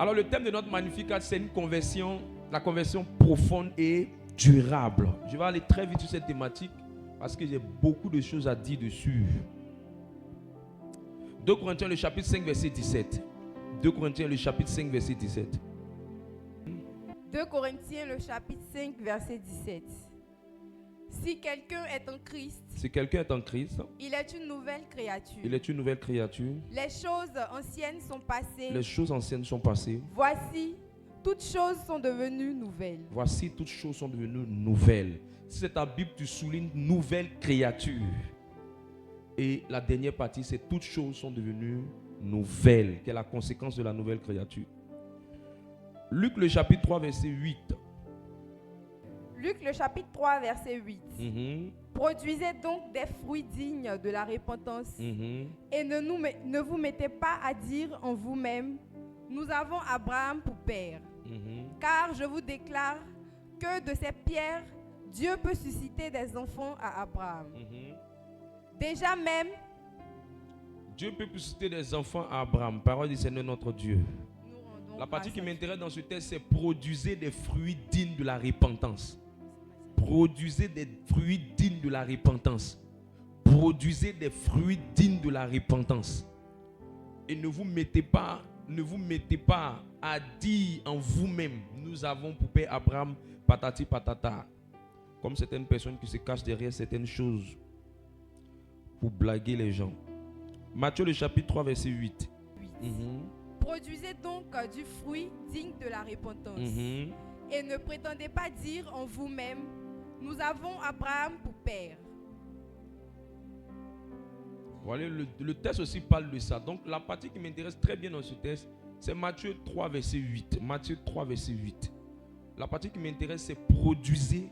Alors le thème de notre Magnificat, c'est une conversion, la conversion profonde et durable. Je vais aller très vite sur cette thématique parce que j'ai beaucoup de choses à dire dessus. 2 Corinthiens le chapitre 5 verset 17. 2 Corinthiens le chapitre 5 verset 17. 2 Corinthiens le chapitre 5 verset 17. Si quelqu'un est en Christ, Si quelqu'un est en Christ, il est une nouvelle créature. il est une nouvelle créature. Les choses anciennes sont passées. Les choses anciennes sont passées. Voici, toutes choses sont devenues nouvelles. Voici, toutes choses sont devenues nouvelles. Si c'est ta Bible, tu soulignes nouvelle créature. Et la dernière partie, c'est toutes choses sont devenues nouvelles, qui est la conséquence de la nouvelle créature. Luc le chapitre 3 verset 8. Luc le chapitre 3 verset 8. Produisez donc des fruits dignes de la repentance et ne vous mettez pas à dire en vous-même, nous avons Abraham pour père. Car je vous déclare que de ces pierres, Dieu peut susciter des enfants à Abraham. Déjà même, Dieu peut susciter des enfants à Abraham. Parole du Seigneur notre Dieu. nous rendons La partie grâce qui à Dieu. m'intéresse dans ce texte, c'est produisez des fruits dignes de la repentance. Produisez des fruits dignes de la repentance. Produisez des fruits dignes de la repentance. Et ne vous mettez pas à dire en vous-même, nous avons pour père Abraham, patati patata. Comme certaines personnes qui se cachent derrière certaines choses pour blaguer les gens. Matthieu le chapitre 3 verset 8. 8. Produisez donc du fruit digne de la repentance. Et ne prétendez pas dire en vous-même, nous avons Abraham pour père. Voilà, le texte aussi parle de ça. Donc la partie qui m'intéresse très bien dans ce texte, c'est Matthieu 3 verset 8. Matthieu 3 verset 8. La partie qui m'intéresse, c'est produisez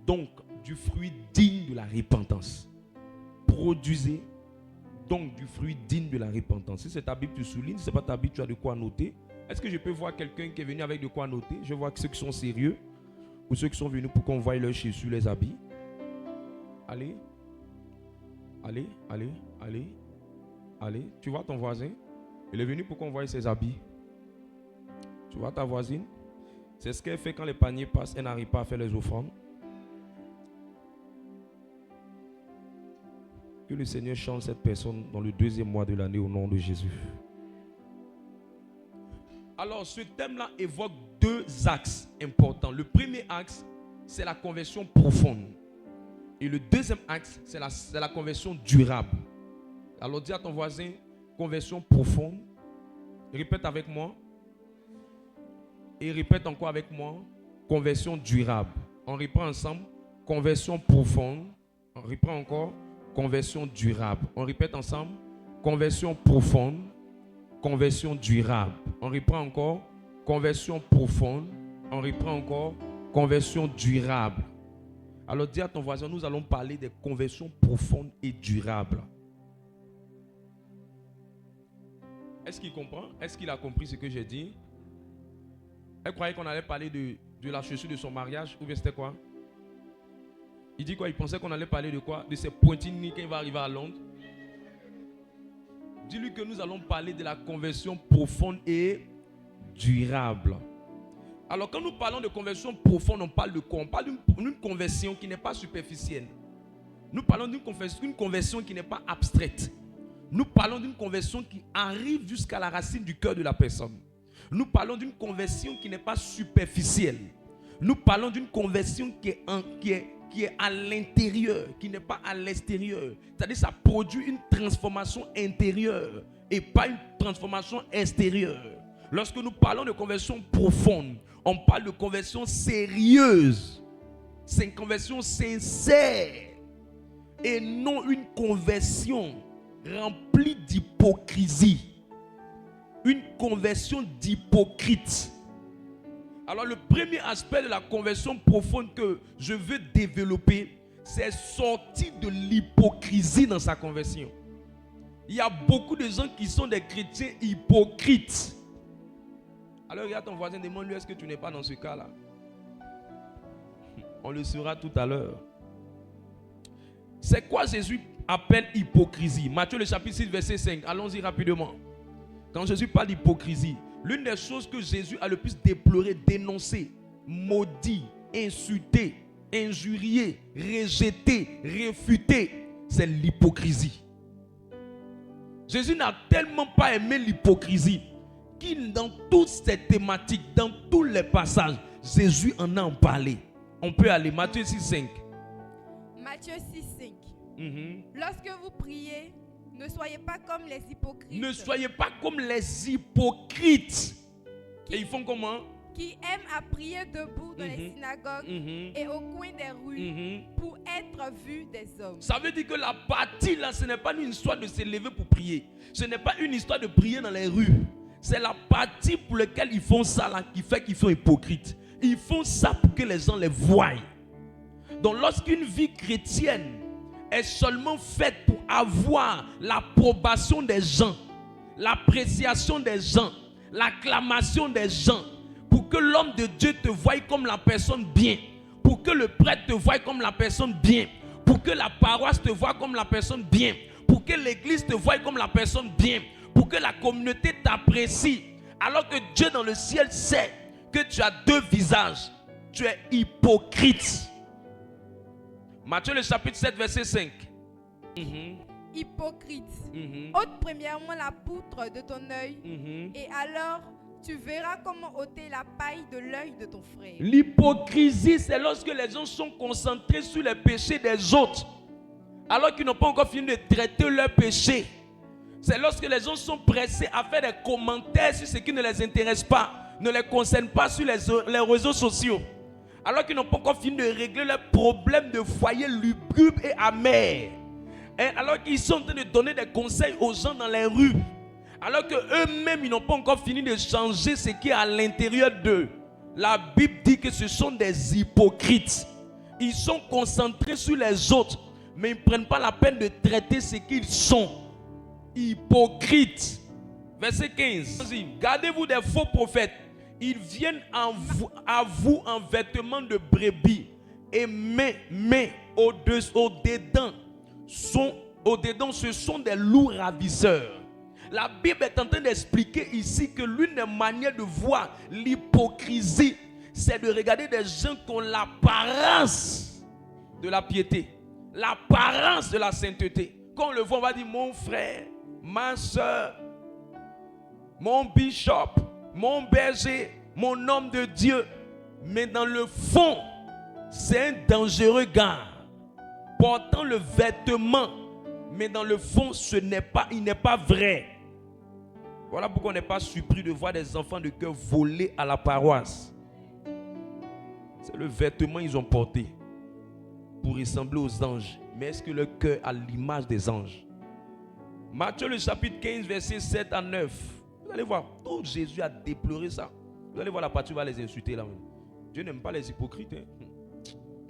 donc du fruit digne de la repentance. Produisez donc du fruit digne de la repentance. Si c'est ta Bible, tu soulignes. Si ce n'est pas ta Bible, tu as de quoi noter. Est-ce que je peux voir quelqu'un qui est venu avec de quoi noter? Je vois que ceux qui sont sérieux ou ceux qui sont venus pour qu'on voie leurs chaussures, les habits. Allez. Allez, allez, allez. Allez. Tu vois ton voisin? Il est venu pour qu'on voie ses habits. Tu vois ta voisine? C'est ce qu'elle fait quand les paniers passent. Elle n'arrive pas à faire les offrandes. Que le Seigneur change cette personne dans le 2e mois de l'année au nom de Jésus. Alors, ce thème-là évoque 2 axes importants. Le premier axe, c'est la conversion profonde. Et le deuxième axe, c'est la conversion durable. Alors, dis à ton voisin, conversion profonde. Répète avec moi. Et répète encore avec moi, conversion durable. On reprend ensemble, conversion profonde. On reprend encore, conversion durable. On répète ensemble, conversion profonde. Conversion durable. On reprend encore. Conversion profonde. On reprend encore. Conversion durable. Alors dis à ton voisin, nous allons parler des conversions profondes et durables. Est-ce qu'il comprend? Est-ce qu'il a compris ce que j'ai dit? Elle croyait qu'on allait parler de la chaussure de son mariage. Ou bien c'était quoi? Il dit quoi? Il pensait qu'on allait parler de quoi? De ses pointillés quand il va arriver à Londres. Dis-lui que nous allons parler de la conversion profonde et durable. Alors quand nous parlons de conversion profonde, on parle de quoi? On parle d'une conversion qui n'est pas superficielle. Nous parlons d'une conversion qui n'est pas abstraite. Nous parlons d'une conversion qui arrive jusqu'à la racine du cœur de la personne. Nous parlons d'une conversion qui n'est pas superficielle. Nous parlons d'une conversion qui est à l'intérieur, qui n'est pas à l'extérieur. C'est-à-dire que ça produit une transformation intérieure et pas une transformation extérieure. Lorsque nous parlons de conversion profonde, on parle de conversion sérieuse. C'est une conversion sincère et non une conversion remplie d'hypocrisie. Une conversion d'hypocrite. Alors le premier aspect de la conversion profonde que je veux développer, c'est sortir de l'hypocrisie dans sa conversion. Il y a beaucoup de gens qui sont des chrétiens hypocrites. Alors regarde ton voisin, demande-lui, est-ce que tu n'es pas dans ce cas-là? On le saura tout à l'heure. C'est quoi Jésus appelle hypocrisie? Matthieu le chapitre 6 verset 5. Allons-y rapidement. Quand Jésus parle d'hypocrisie, L'une des choses que Jésus a le plus déploré, dénoncé, maudit, insulté, injurié, rejeté, réfuté, c'est l'hypocrisie. Jésus n'a tellement pas aimé l'hypocrisie qu'il, dans toutes ces thématiques, dans tous les passages, Jésus en a parlé. On peut aller, Matthieu 6, 5. Matthieu 6, 5. Lorsque vous priez, ne soyez pas comme les hypocrites. Ne soyez pas comme les hypocrites. Et ils font comment? Qui aiment à prier debout dans les synagogues et au coin des rues pour être vus des hommes. Ça veut dire que la partie là, ce n'est pas une histoire de se lever pour prier. Ce n'est pas une histoire de prier dans les rues. C'est la partie pour laquelle ils font ça là qui fait qu'ils sont hypocrites. Ils font ça pour que les gens les voient. Donc lorsqu'une vie chrétienne est seulement faite pour avoir l'approbation des gens, l'appréciation des gens, l'acclamation des gens, pour que l'homme de Dieu te voie comme la personne bien, pour que le prêtre te voie comme la personne bien, pour que la paroisse te voie comme la personne bien, pour que l'église te voie comme la personne bien, pour que la communauté t'apprécie, alors que Dieu dans le ciel sait que tu as deux visages, tu es hypocrite. Matthieu le chapitre 7 verset 5. Hypocrite. Ôte premièrement la poutre de ton œil et alors tu verras comment ôter la paille de l'œil de ton frère. L'hypocrisie, c'est lorsque les gens sont concentrés sur les péchés des autres, alors qu'ils n'ont pas encore fini de traiter leurs péchés. C'est lorsque les gens sont pressés à faire des commentaires sur ce qui ne les intéresse pas, ne les concerne pas sur les réseaux sociaux, alors qu'ils n'ont pas encore fini de régler leurs problèmes de foyer lugubres et amers. Et alors qu'ils sont en train de donner des conseils aux gens dans les rues, alors qu'eux-mêmes, ils n'ont pas encore fini de changer ce qui est à l'intérieur d'eux. La Bible dit que ce sont des hypocrites. Ils sont concentrés sur les autres, mais ils ne prennent pas la peine de traiter ce qu'ils sont. Hypocrites. Verset 15. Gardez-vous des faux prophètes. Ils viennent à vous en vêtements de brebis. Mais au-dedans, ce sont des loups ravisseurs. La Bible est en train d'expliquer ici que l'une des manières de voir l'hypocrisie, c'est de regarder des gens qui ont l'apparence de la piété, l'apparence de la sainteté. Quand on le voit, on va dire mon frère, ma soeur, mon bishop, mon berger, mon homme de Dieu. Mais dans le fond, c'est un dangereux gars portant le vêtement, mais dans le fond, il n'est pas vrai. Voilà pourquoi on n'est pas surpris de voir des enfants de cœur voler à la paroisse. C'est le vêtement qu'ils ont porté pour ressembler aux anges. Mais est-ce que leur cœur a l'image des anges? Matthieu le chapitre 15 verset 7 à 9. Vous allez voir, tout Jésus a déploré ça. Vous allez voir la partie où il va les insulter là même. Dieu n'aime pas les hypocrites.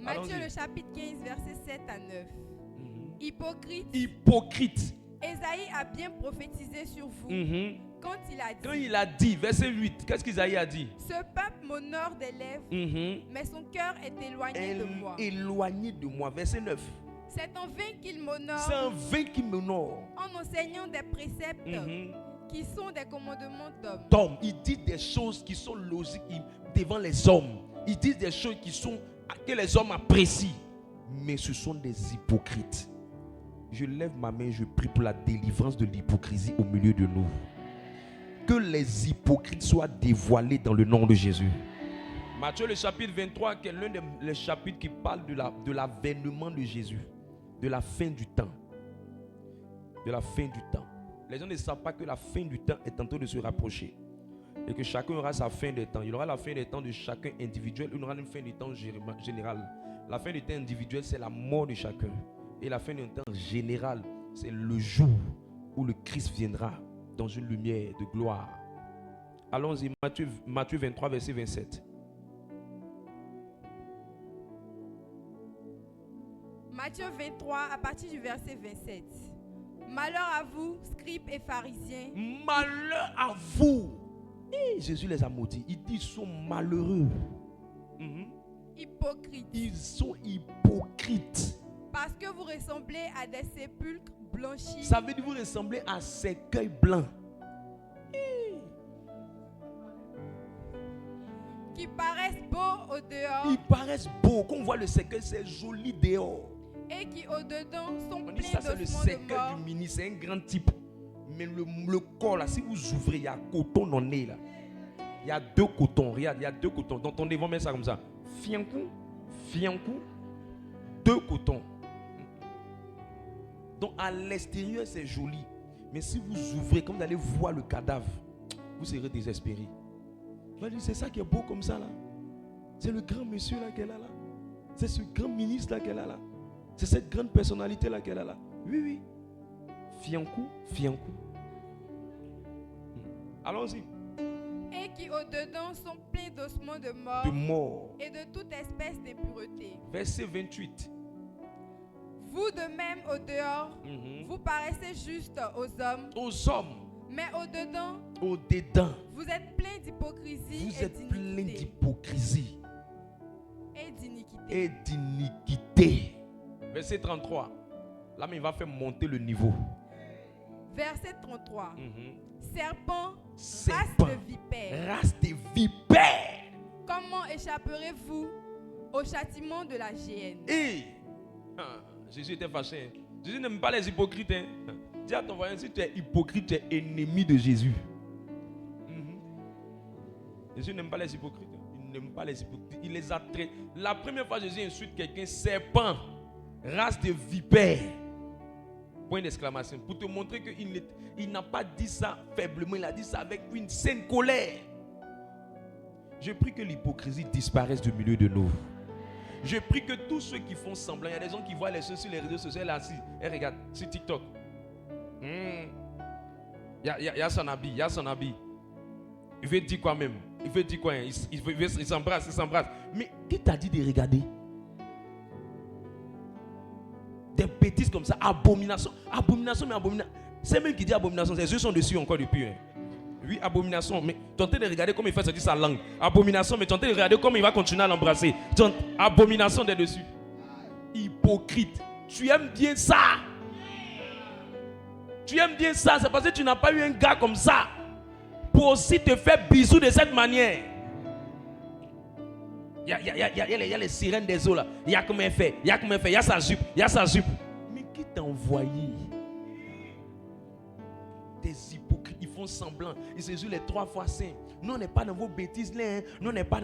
Matthieu le chapitre 15 verset 7 à 9. Hypocrite. Hypocrite. Ésaïe a bien prophétisé sur vous quand il a dit, verset 8, qu'est-ce qu'Isaïe a dit? Ce peuple m'honore des lèvres, mais son cœur est éloigné de moi. Éloigné de moi, verset 9. C'est en vain qu'il m'honore. C'est en vain qu'il m'honore. En enseignant des préceptes qui sont des commandements d'hommes. Tom, il dit des choses qui sont logiques devant les hommes. Il dit des choses que les hommes apprécient. Mais ce sont des hypocrites. Je lève ma main et je prie pour la délivrance de l'hypocrisie au milieu de nous. Que les hypocrites soient dévoilés dans le nom de Jésus. Matthieu le chapitre 23, qui est l'un des chapitres qui parle de l'avènement de Jésus. De la fin du temps. De la fin du temps. Les gens ne savent pas que la fin du temps est en train de se rapprocher. Et que chacun aura sa fin des temps. Il aura la fin des temps de chacun individuel. Il aura une fin du temps générale. La fin du temps individuel, c'est la mort de chacun. Et la fin du temps général, c'est le jour où le Christ viendra dans une lumière de gloire. Allons-y, Matthieu 23, verset 27. Matthieu 23, à partir du verset 27. Malheur à vous, scribes et pharisiens. Malheur à vous. Et Jésus les a maudits. Il dit qu'ils sont malheureux. Hypocrites. Ils sont hypocrites. Parce que vous ressemblez à des sépulcres blanchis. Ça veut dire que vous ressemblez à cercueils blancs. qui paraissent beaux au dehors. Ils paraissent beaux. Quand on voit le cercueil, c'est joli dehors. Et qui au-dedans sont On dit pleins ça, c'est le d'ossements de cercueil mort. du ministre. C'est un grand type. Mais le corps là, si vous ouvrez, il y a coton dans le nez là. Il y a 2 cotons. Regarde, il y a 2 cotons. Dans ton devant, mets ça comme ça. Fiancou, 2 cotons. Donc à l'extérieur, c'est joli. Mais si vous ouvrez, comme vous allez voir le cadavre, vous serez désespéré. C'est ça qui est beau comme ça là. C'est le grand monsieur là qu'elle a là. C'est ce grand ministre là qu'elle a là. C'est cette grande personnalité là qu'elle a là. Oui, oui. Fiancou. Allons-y. Et qui au-dedans sont pleins d'ossements de mort. Et de toute espèce d'impureté. Verset 28. Vous de même au dehors, vous paraissez juste aux hommes. Mais au-dedans, vous êtes pleins d'hypocrisie et d'iniquité. Verset 33. Là, mais il va faire monter le niveau. Verset 33. Serpent, race de vipères. Comment échapperez-vous au châtiment de la géhenne? Jésus était fâché. Jésus n'aime pas les hypocrites. Dis à ton voisin, si tu es hypocrite, tu es ennemi de Jésus. Jésus n'aime pas les hypocrites. Il n'aime pas les hypocrites. Il les a traités. La première fois Jésus insulte quelqu'un, serpent, race de vipères. Point d'exclamation. Pour te montrer qu'il n'a pas dit ça faiblement, il a dit ça avec une saine colère. Je prie que l'hypocrisie disparaisse du milieu de nous. Je prie que tous ceux qui font semblant, il y a des gens qui voient les choses sur les réseaux sociaux, là, regarde, sur TikTok. Il y a son habit, Il veut dire quoi même? Il veut dire quoi? Il s'embrasse. Mais qui t'a dit de regarder? Des bêtises comme ça, abomination. C'est même qui dit abomination, ses yeux sont dessus encore depuis. Oui, abomination, mais tu es en train de regarder comment il fait sortir sa langue. Abomination, mais tu es en train de regarder comment il va continuer à l'embrasser. Abomination des dessus. Hypocrite. Tu aimes bien ça. C'est parce que tu n'as pas eu un gars comme ça pour aussi te faire bisous de cette manière. Il y a les sirènes des eaux là. Il y a comment elle fait. Il y a sa jupe. Mais qui t'a envoyé? Des hypocrites, ils font semblant. Ils se jouent les 3 fois saints. Nous, on n'est pas dans vos bêtises là. On n'est pas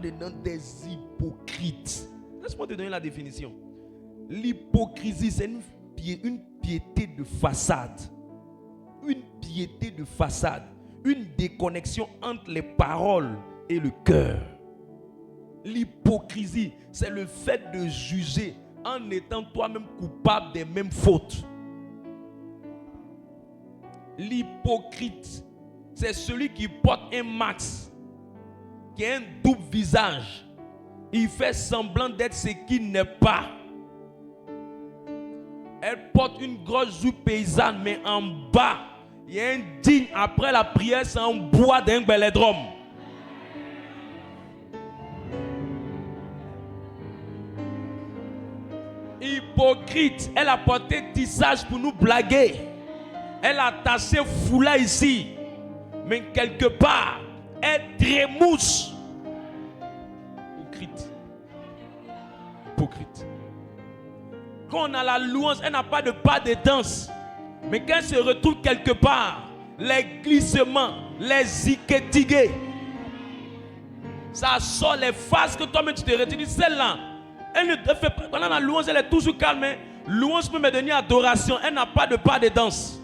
dedans des hypocrites. Laisse-moi te donner la définition. L'hypocrisie, c'est une piété de façade. Une déconnexion entre les paroles et le cœur. L'hypocrisie, c'est le fait de juger en étant toi-même coupable des mêmes fautes. L'hypocrite, c'est celui qui porte un masque, qui a un double visage. Il fait semblant d'être ce qu'il n'est pas. Elle porte une grosse jupe paysanne, mais en bas, il y a un digne après la prière, c'est en bois d'un bellédrome. Hypocrite, elle a porté tissage pour nous blaguer. Elle a tassé foulard ici. Mais quelque part, elle trémousse. Hypocrite. Quand on a la louange, elle n'a pas de pas de danse. Mais quand elle se retrouve quelque part, les glissements, les zikétigués, ça sort les phases que toi-même tu te retiens. Celle-là, elle ne te fait pas. Quand la louange, elle est toujours calme. Louange peut me donner adoration. Elle n'a pas de pas de danse.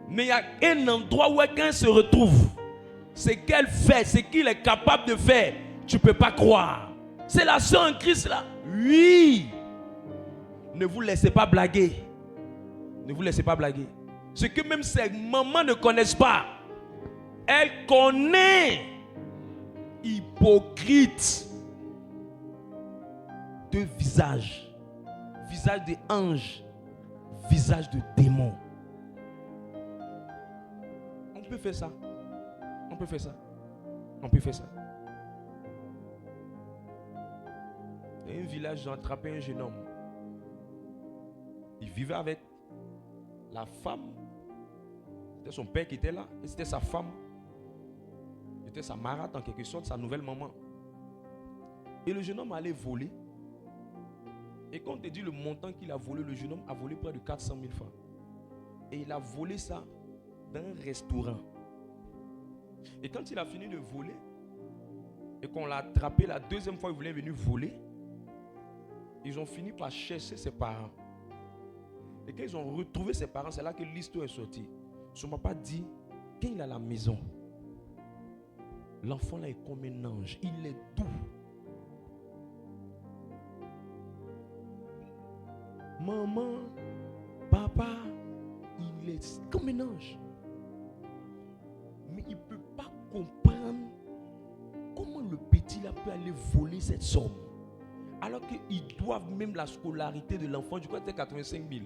Mais il y a un endroit où quand elle se retrouve, ce qu'elle fait, ce qu'il est capable de faire, tu ne peux pas croire. C'est la sœur en Christ là. Oui. Ne vous laissez pas blaguer. Ce que même ses mamans ne connaissent pas, elle connaît. Hypocrite. 2 visages. Visage d'ange, visage de démon. On peut faire ça. Dans un village, j'ai attrapé un jeune homme. Il vivait avec la femme. C'était son père qui était là et c'était sa femme. C'était sa marade en quelque sorte, sa nouvelle maman. Et le jeune homme allait voler. Et quand on te dit le montant qu'il a volé, le jeune homme a volé près de 400 000 francs. Et il a volé ça d'un restaurant. Et quand il a fini de voler, et qu'on l'a attrapé la deuxième fois, il voulait venir voler, ils ont fini par chercher ses parents. Et quand ils ont retrouvé ses parents, c'est là que l'histoire est sortie. Son papa dit, quand il est à la maison, l'enfant là est comme un ange, il est doux. Maman, papa, il est comme un ange. Mais il ne peut pas comprendre comment le petit là peut aller voler cette somme. Alors qu'ils doivent même la scolarité de l'enfant, je crois que c'était 85 000,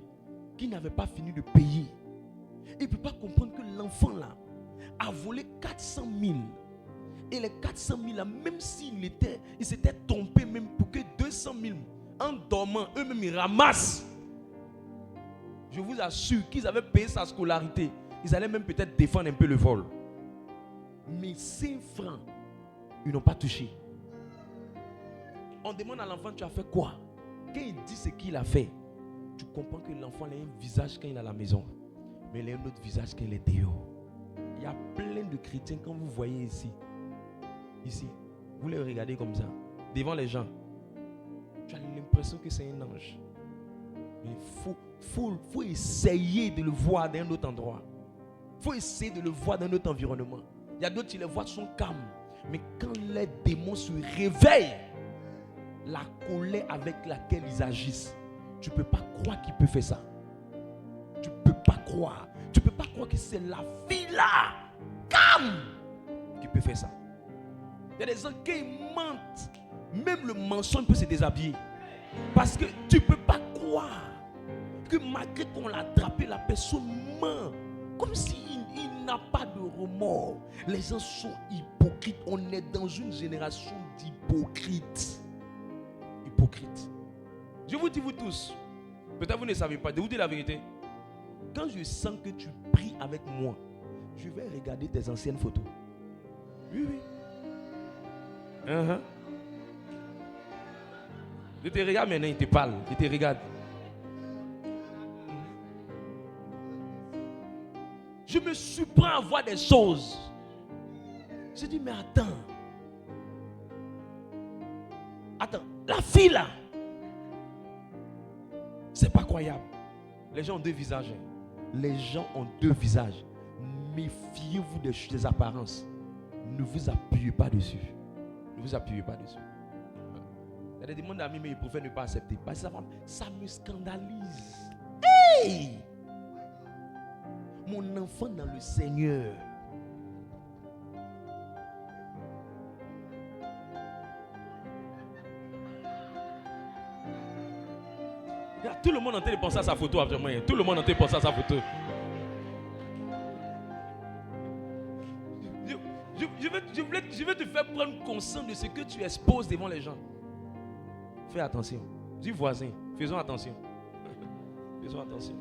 qu'il n'avait pas fini de payer. Il ne peut pas comprendre que l'enfant là a volé 400 000. Et les 400 000 là, même s'il s'était trompé même pour que 200 000, en dormant, eux-mêmes ils ramassent. Je vous assure qu'ils avaient payé sa scolarité. Ils allaient même peut-être défendre un peu le vol. Mais 5 francs, ils n'ont pas touché. On demande à l'enfant, tu as fait quoi? Quand il dit ce qu'il a fait, tu comprends que l'enfant a un visage quand il est à la maison, mais il a un autre visage quand il est dehors. Il y a plein de chrétiens, quand vous voyez ici, vous les regardez comme ça, devant les gens, tu as l'impression que c'est un ange. Mais il faut essayer de le voir dans un autre endroit. Il faut essayer de le voir dans un autre environnement. Il y a d'autres qui les voient, sont calmes. Mais quand les démons se réveillent, la colère avec laquelle ils agissent, tu ne peux pas croire qu'il peut faire ça. Tu ne peux pas croire. Tu ne peux pas croire que c'est la fille là, calme, qui peut faire ça. Il y a des gens qui mentent. Même le mensonge peut se déshabiller. Parce que tu ne peux pas croire que malgré qu'on l'a attrapé, la personne ment. Comme s'il n'a pas de remords. Les gens sont hypocrites. On est dans une génération d'hypocrites. Hypocrites. Je vous dis, vous tous, peut-être vous ne savez pas, de vous dire la vérité. Quand je sens que tu pries avec moi, je vais regarder tes anciennes photos. Oui, oui. Je te regarde maintenant, il te parle. Il te regarde. Je me surprends à voir des choses. Je dis, mais attends, la fille là, c'est pas croyable. Les gens ont deux visages. Les gens ont deux visages. Méfiez-vous des apparences. Ne vous appuyez pas dessus. Ne vous appuyez pas dessus. Il y a des demandes d'amis, mais ils préfèrent ne pas accepter. Parce que ça me scandalise. Hey! Mon enfant dans le Seigneur. Tout le monde est en train de penser à sa photo après moi. Tout le monde est en train de penser à sa photo. Je veux te faire prendre conscience de ce que tu exposes devant les gens. Fais attention. Dis voisin, faisons attention. Faisons attention.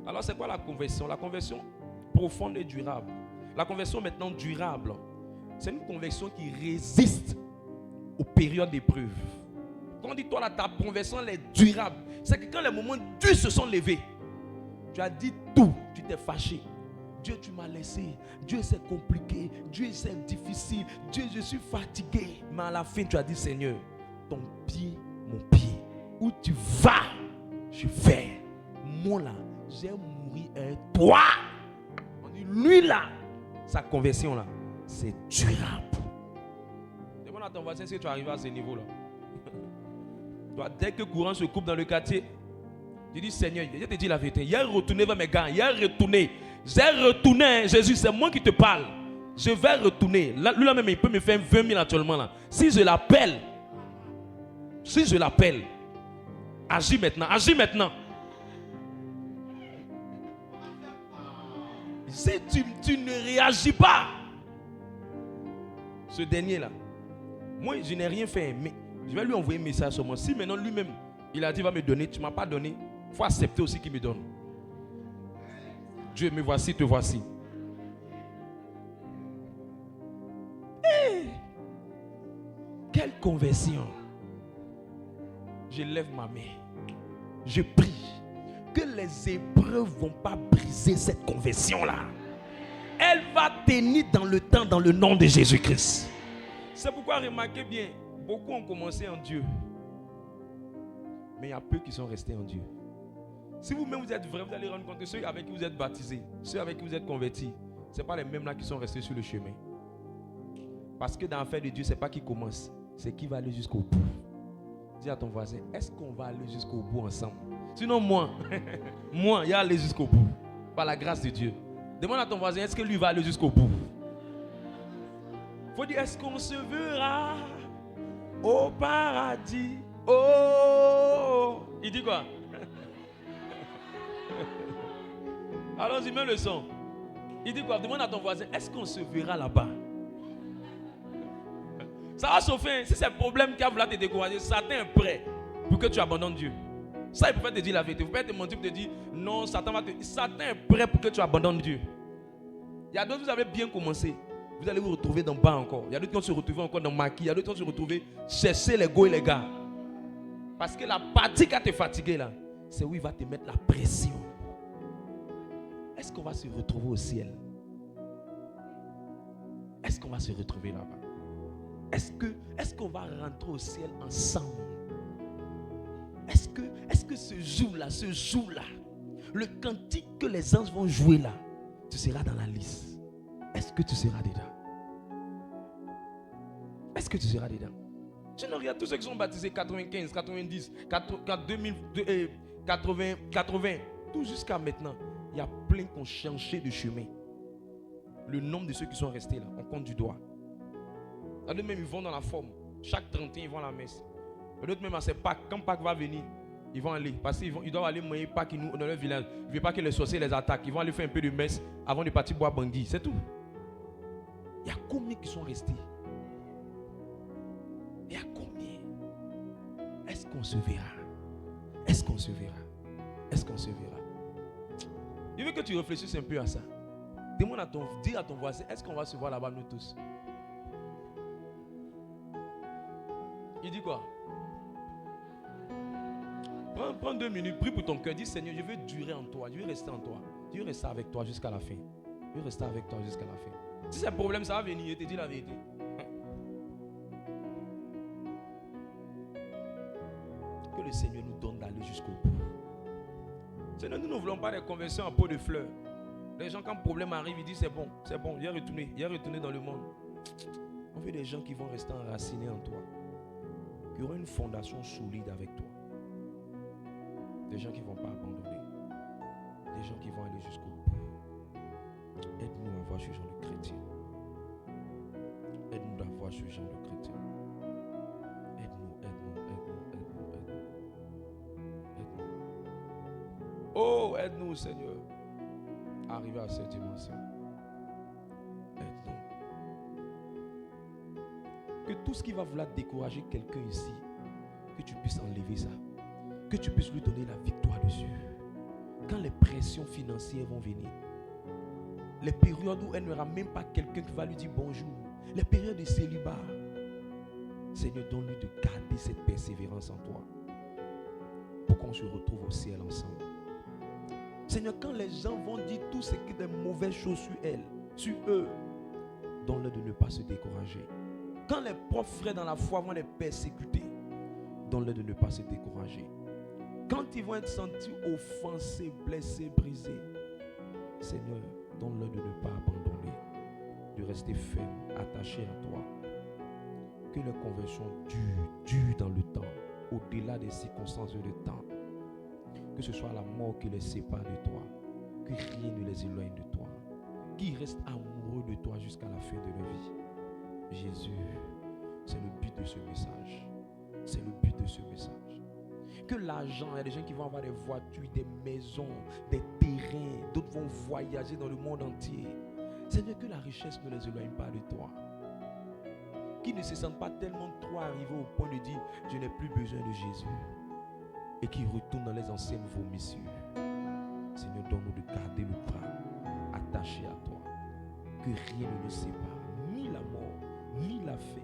Alors c'est quoi la conversion? La conversion profonde et durable. La conversion maintenant durable, c'est une conversion qui résiste aux périodes d'épreuve. Quand on dit toi là, ta conversion elle est durable, c'est que quand les moments durs se sont levés, tu as dit tout, tu t'es fâché. Dieu, tu m'as laissé. Dieu, c'est compliqué. Dieu, c'est difficile. Dieu, je suis fatigué. Mais à la fin, tu as dit, Seigneur, ton pied, mon pied. Où tu vas, je vais. Moi là, j'ai mouru toi. On dit, lui là, sa conversion là, c'est durable. Demande à ton voisin si tu arrives à ce niveau là. Toi, dès que le courant se coupe dans le quartier, tu dis, Seigneur, je te dis la vérité. Hier, retourné vers mes gars. Hier, retourné. J'ai retourné, Jésus, c'est moi qui te parle. Je vais retourner. Lui là même, il peut me faire 20 000 actuellement là. Si je l'appelle, agis maintenant, agis maintenant. Si tu ne réagis pas, ce dernier là, moi je n'ai rien fait, mais je vais lui envoyer un message sur moi. Si maintenant lui-même, il a dit, va me donner, tu ne m'as pas donné, il faut accepter aussi qu'il me donne. Dieu, me voici, te voici. Quelle conversion! Je lève ma main. Je prie que les épreuves ne vont pas briser cette conversion-là. Elle va tenir dans le temps, dans le nom de Jésus-Christ. C'est pourquoi, remarquez bien, beaucoup ont commencé en Dieu. Mais il y a peu qui sont restés en Dieu. Si vous-même vous êtes vrai, vous allez rendre compte que ceux avec qui vous êtes baptisés, ceux avec qui vous êtes convertis, ce n'est pas les mêmes là qui sont restés sur le chemin. Parce que dans l'affaire de Dieu, ce n'est pas qui commence, c'est qui va aller jusqu'au bout. Dis à ton voisin, est-ce qu'on va aller jusqu'au bout ensemble? Sinon moi, il va aller jusqu'au bout. Par la grâce de Dieu. Demande à ton voisin, est-ce que lui va aller jusqu'au bout? Il faut dire, est-ce qu'on se verra au paradis? Oh! Il dit quoi? Allons-y, mets le son. Il dit quoi? Demande à ton voisin, est-ce qu'on se verra là-bas? Ça va chauffer. Si c'est le problème qui a voulu te décourager, Satan est prêt pour que tu abandonnes Dieu. Ça, il peut te dire la vérité. Il ne faut pas te mentir pour te dire non, Satan est prêt pour que tu abandonnes Dieu. Il y a d'autres, vous avez bien commencé. Vous allez vous retrouver dans le bas encore. Il y a d'autres qui vont se retrouver encore dans le maquis. Il y a d'autres qui vont se retrouver chercher les go et les gars. Parce que la partie qui a te fatigué là, c'est où il va te mettre la pression. Est-ce qu'on va se retrouver au ciel? Est-ce qu'on va se retrouver là-bas? Est-ce qu'on va rentrer au ciel ensemble? Est-ce que ce jour-là, le cantique que les anges vont jouer là, tu seras dans la liste? Est-ce que tu seras dedans? Est-ce que tu seras dedans? Je ne regarde tous ceux qui sont baptisés 95, 90, 2000, 80, tout jusqu'à maintenant. Il y a plein qui ont changé de chemin. Le nombre de ceux qui sont restés là, on compte du doigt. D'autres même ils vont dans la forme. Chaque 31 ils vont à la messe. D'autres même à ces Pâques, quand Pâques va venir, ils vont aller. Parce qu'ils doivent aller moyen Pâques dans leur village. Ils ne veulent pas que les sorciers les attaquent. Ils vont aller faire un peu de messe avant de partir boire bangui. C'est tout. Il y a combien qui sont restés? Il y a combien? Est-ce qu'on se verra? Est-ce qu'on se verra? Est-ce qu'on se verra? Je veux que tu réfléchisses un peu à ça. Dis à ton voisin, est-ce qu'on va se voir là-bas nous tous? Il dit quoi? Prends 2 minutes, prie pour ton cœur. Dis Seigneur, je veux durer en toi. Je veux rester en toi. Je veux rester avec toi jusqu'à la fin. Je veux rester avec toi jusqu'à la fin. Si c'est un problème, ça va venir. Je te dis la vérité. Que le Seigneur nous donne d'aller jusqu'au bout. Seigneur, nous ne voulons pas des conversions en pot de fleurs. Les gens, quand le problème arrive, ils disent c'est bon, il est retourné dans le monde. On veut des gens qui vont rester enracinés en toi, qui auront une fondation solide avec toi. Des gens qui ne vont pas abandonner. Des gens qui vont aller jusqu'au bout. Aide-nous à voir ce genre de chrétien. Aide-nous à voir ce genre de chrétien. Aide-nous. Oh, aide-nous, Seigneur, à arriver à cette dimension. Aide-nous. Que tout ce qui va vouloir décourager quelqu'un ici, que tu puisses enlever ça. Que tu puisses lui donner la victoire dessus. Quand les pressions financières vont venir, les périodes où elle n'aura même pas quelqu'un qui va lui dire bonjour, les périodes de célibat, Seigneur, donne-lui de garder cette persévérance en toi pour qu'on se retrouve au ciel ensemble. Seigneur, quand les gens vont dire tout ce qui est de mauvaises choses sur elle, sur eux, donne-leur de ne pas se décourager. Quand les pauvres frères dans la foi vont les persécuter, donne-leur de ne pas se décourager. Quand ils vont être sentis offensés, blessés, brisés, Seigneur, donne-leur de ne pas abandonner, de rester ferme, attaché à toi. Que les conversions durent dans le temps, au-delà des circonstances de temps. Que ce soit la mort qui les sépare de toi, que rien ne les éloigne de toi, qu'ils restent amoureux de toi jusqu'à la fin de leur vie. Jésus, c'est le but de ce message. C'est le but de ce message. Que l'argent, il y a des gens qui vont avoir des voitures, des maisons, des terrains, d'autres vont voyager dans le monde entier. Seigneur, que la richesse ne les éloigne pas de toi. Qu'ils ne se sentent pas tellement trop arrivés au point de dire je n'ai plus besoin de Jésus. Et qu'ils retournent dans les anciennes vomissures. Seigneur, donne-nous de garder le bras attaché à toi. Que rien ne nous sépare, ni la mort, ni la faim,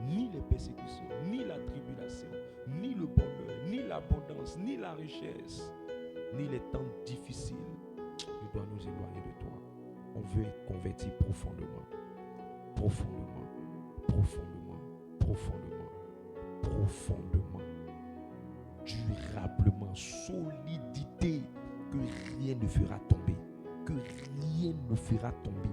ni les persécutions, ni la tribulation, ni le bonheur, ni l'abondance, ni la richesse, ni les temps difficiles ne doivent nous éloigner de toi. On veut être converti profondément, profondément, profondément, profondément, profondément, durablement, solidité, que rien ne fera tomber, que rien ne fera tomber.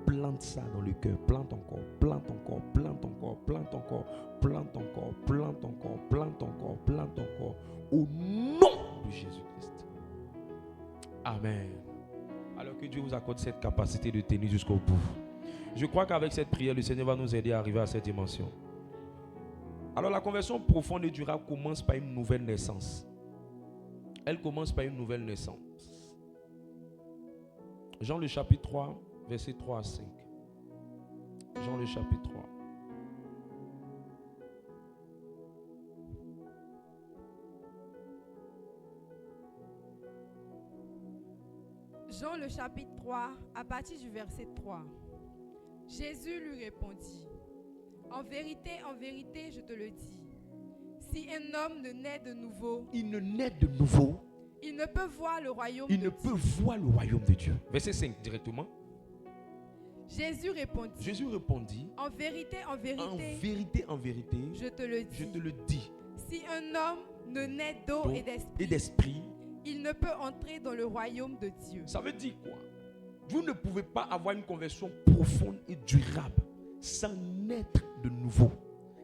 Plante ça dans le cœur, plante encore, plante encore, plante encore, plante encore, plante encore, plante encore, plante encore, plante encore, au nom de Jésus-Christ. Amen. Alors que Dieu vous accorde cette capacité de tenir jusqu'au bout. Je crois qu'avec cette prière, le Seigneur va nous aider à arriver à cette dimension. Alors la conversion profonde et durable commence par une nouvelle naissance. Elle commence par une nouvelle naissance. Jean le chapitre 3, versets 3 à 5. Jean le chapitre 3. Jean le chapitre 3, à partir du verset 3. Jésus lui répondit, en vérité, je te le dis, si un homme ne naît de nouveau, il ne naît de nouveau, il ne peut voir le royaume de Dieu. Verset 5 directement. Jésus répondit, en vérité, je te le dis. Si un homme ne naît d'eau et d'esprit, il ne peut entrer dans le royaume de Dieu. Ça veut dire quoi? Vous ne pouvez pas avoir une conversion profonde et durable sans naître de nouveau,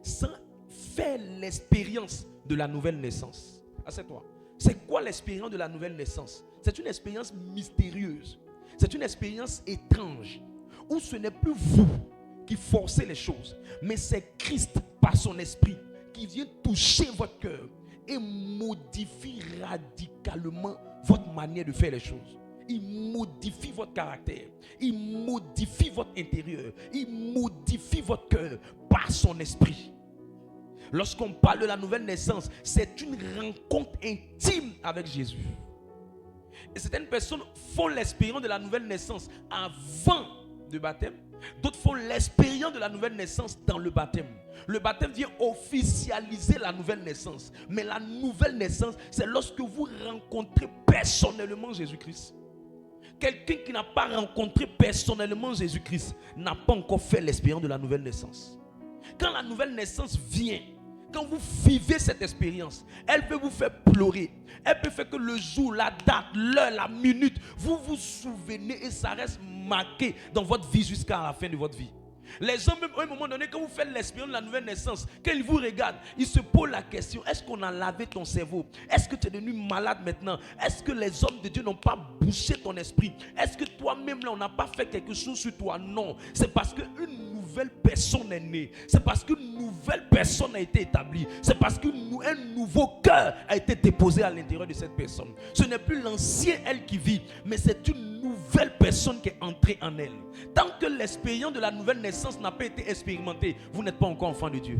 sans faire l'expérience de la nouvelle naissance. Assieds-toi. C'est quoi l'expérience de la nouvelle naissance? C'est une expérience mystérieuse. C'est une expérience étrange où ce n'est plus vous qui forcez les choses, mais c'est Christ par son esprit qui vient toucher votre cœur et modifie radicalement votre manière de faire les choses. Il modifie votre caractère, il modifie votre intérieur, il modifie votre cœur par son esprit. Lorsqu'on parle de la nouvelle naissance, c'est une rencontre intime avec Jésus. Et certaines personnes font l'expérience de la nouvelle naissance avant le baptême. D'autres font l'expérience de la nouvelle naissance dans le baptême. Le baptême vient officialiser la nouvelle naissance. Mais la nouvelle naissance, c'est lorsque vous rencontrez personnellement Jésus-Christ. Quelqu'un qui n'a pas rencontré personnellement Jésus-Christ n'a pas encore fait l'expérience de la nouvelle naissance. Quand la nouvelle naissance vient, quand vous vivez cette expérience, elle peut vous faire pleurer. Elle peut faire que le jour, la date, l'heure, la minute, vous vous souvenez et ça reste marqué dans votre vie jusqu'à la fin de votre vie. Les gens, même à un moment donné, quand vous faites l'expérience de la nouvelle naissance, quand ils vous regardent, ils se posent la question, est-ce qu'on a lavé ton cerveau? Est-ce que tu es devenu malade maintenant? Est-ce que les hommes de Dieu n'ont pas bouché ton esprit? Est-ce que toi-même là, on n'a pas fait quelque chose sur toi? Non, c'est parce qu'une nouvelle personne est née. C'est parce qu'une nouvelle personne a été établie. C'est parce qu'un nouveau cœur a été déposé à l'intérieur de cette personne. Ce n'est plus l'ancien elle qui vit, mais c'est une nouvelle personne qui est entrée en elle. Tant que l'expérience de la nouvelle naissance n'a pas été expérimentée, vous n'êtes pas encore enfant de Dieu.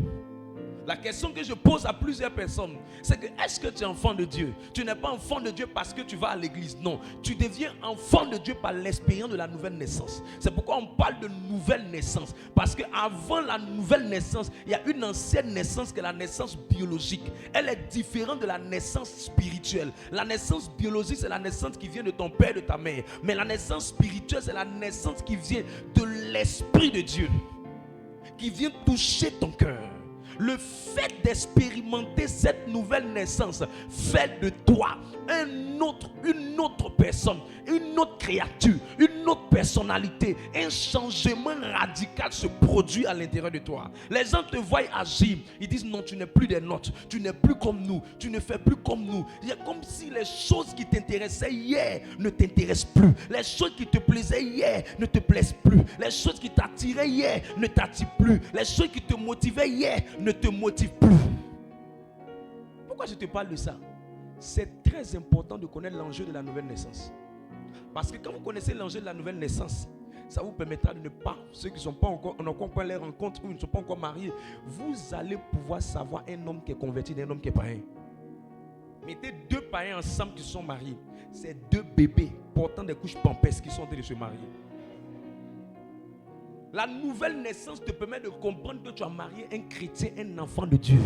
La question que je pose à plusieurs personnes, c'est que est-ce que tu es enfant de Dieu? Tu n'es pas enfant de Dieu parce que tu vas à l'église. Non, tu deviens enfant de Dieu par l'expérience de la nouvelle naissance. C'est pourquoi on parle de nouvelle naissance. Parce qu'avant la nouvelle naissance, il y a une ancienne naissance qui est la naissance biologique. Elle est différente de la naissance spirituelle. La naissance biologique, c'est la naissance qui vient de ton père et de ta mère. Mais la naissance spirituelle, c'est la naissance qui vient de l'Esprit de Dieu, qui vient toucher ton cœur. Le fait d'expérimenter cette nouvelle naissance fait de toi une autre personne, une autre créature, une autre personnalité. Un changement radical se produit à l'intérieur de toi. Les gens te voient agir, ils disent non, tu n'es plus des nôtres, tu n'es plus comme nous, tu ne fais plus comme nous. Il y a comme si les choses qui t'intéressaient hier ne t'intéressent plus. Les choses qui te plaisaient hier ne te plaisent plus. Les choses qui t'attiraient hier ne t'attirent plus. Les choses qui te motivaient hier ne te motivent plus. Pourquoi je te parle de ça? C'est très important de connaître l'enjeu de la nouvelle naissance. Parce que quand vous connaissez l'enjeu de la nouvelle naissance, ça vous permettra de ne pas, ceux qui ne sont pas encore, on n'a pas les rencontres ou ne sont pas encore mariés, vous allez pouvoir savoir un homme qui est converti d'un homme qui est païen. Mettez deux païens ensemble qui sont mariés, c'est deux bébés portant des couches pampers qui sont en train de se marier. La nouvelle naissance te permet de comprendre que tu as marié un chrétien, un enfant de Dieu.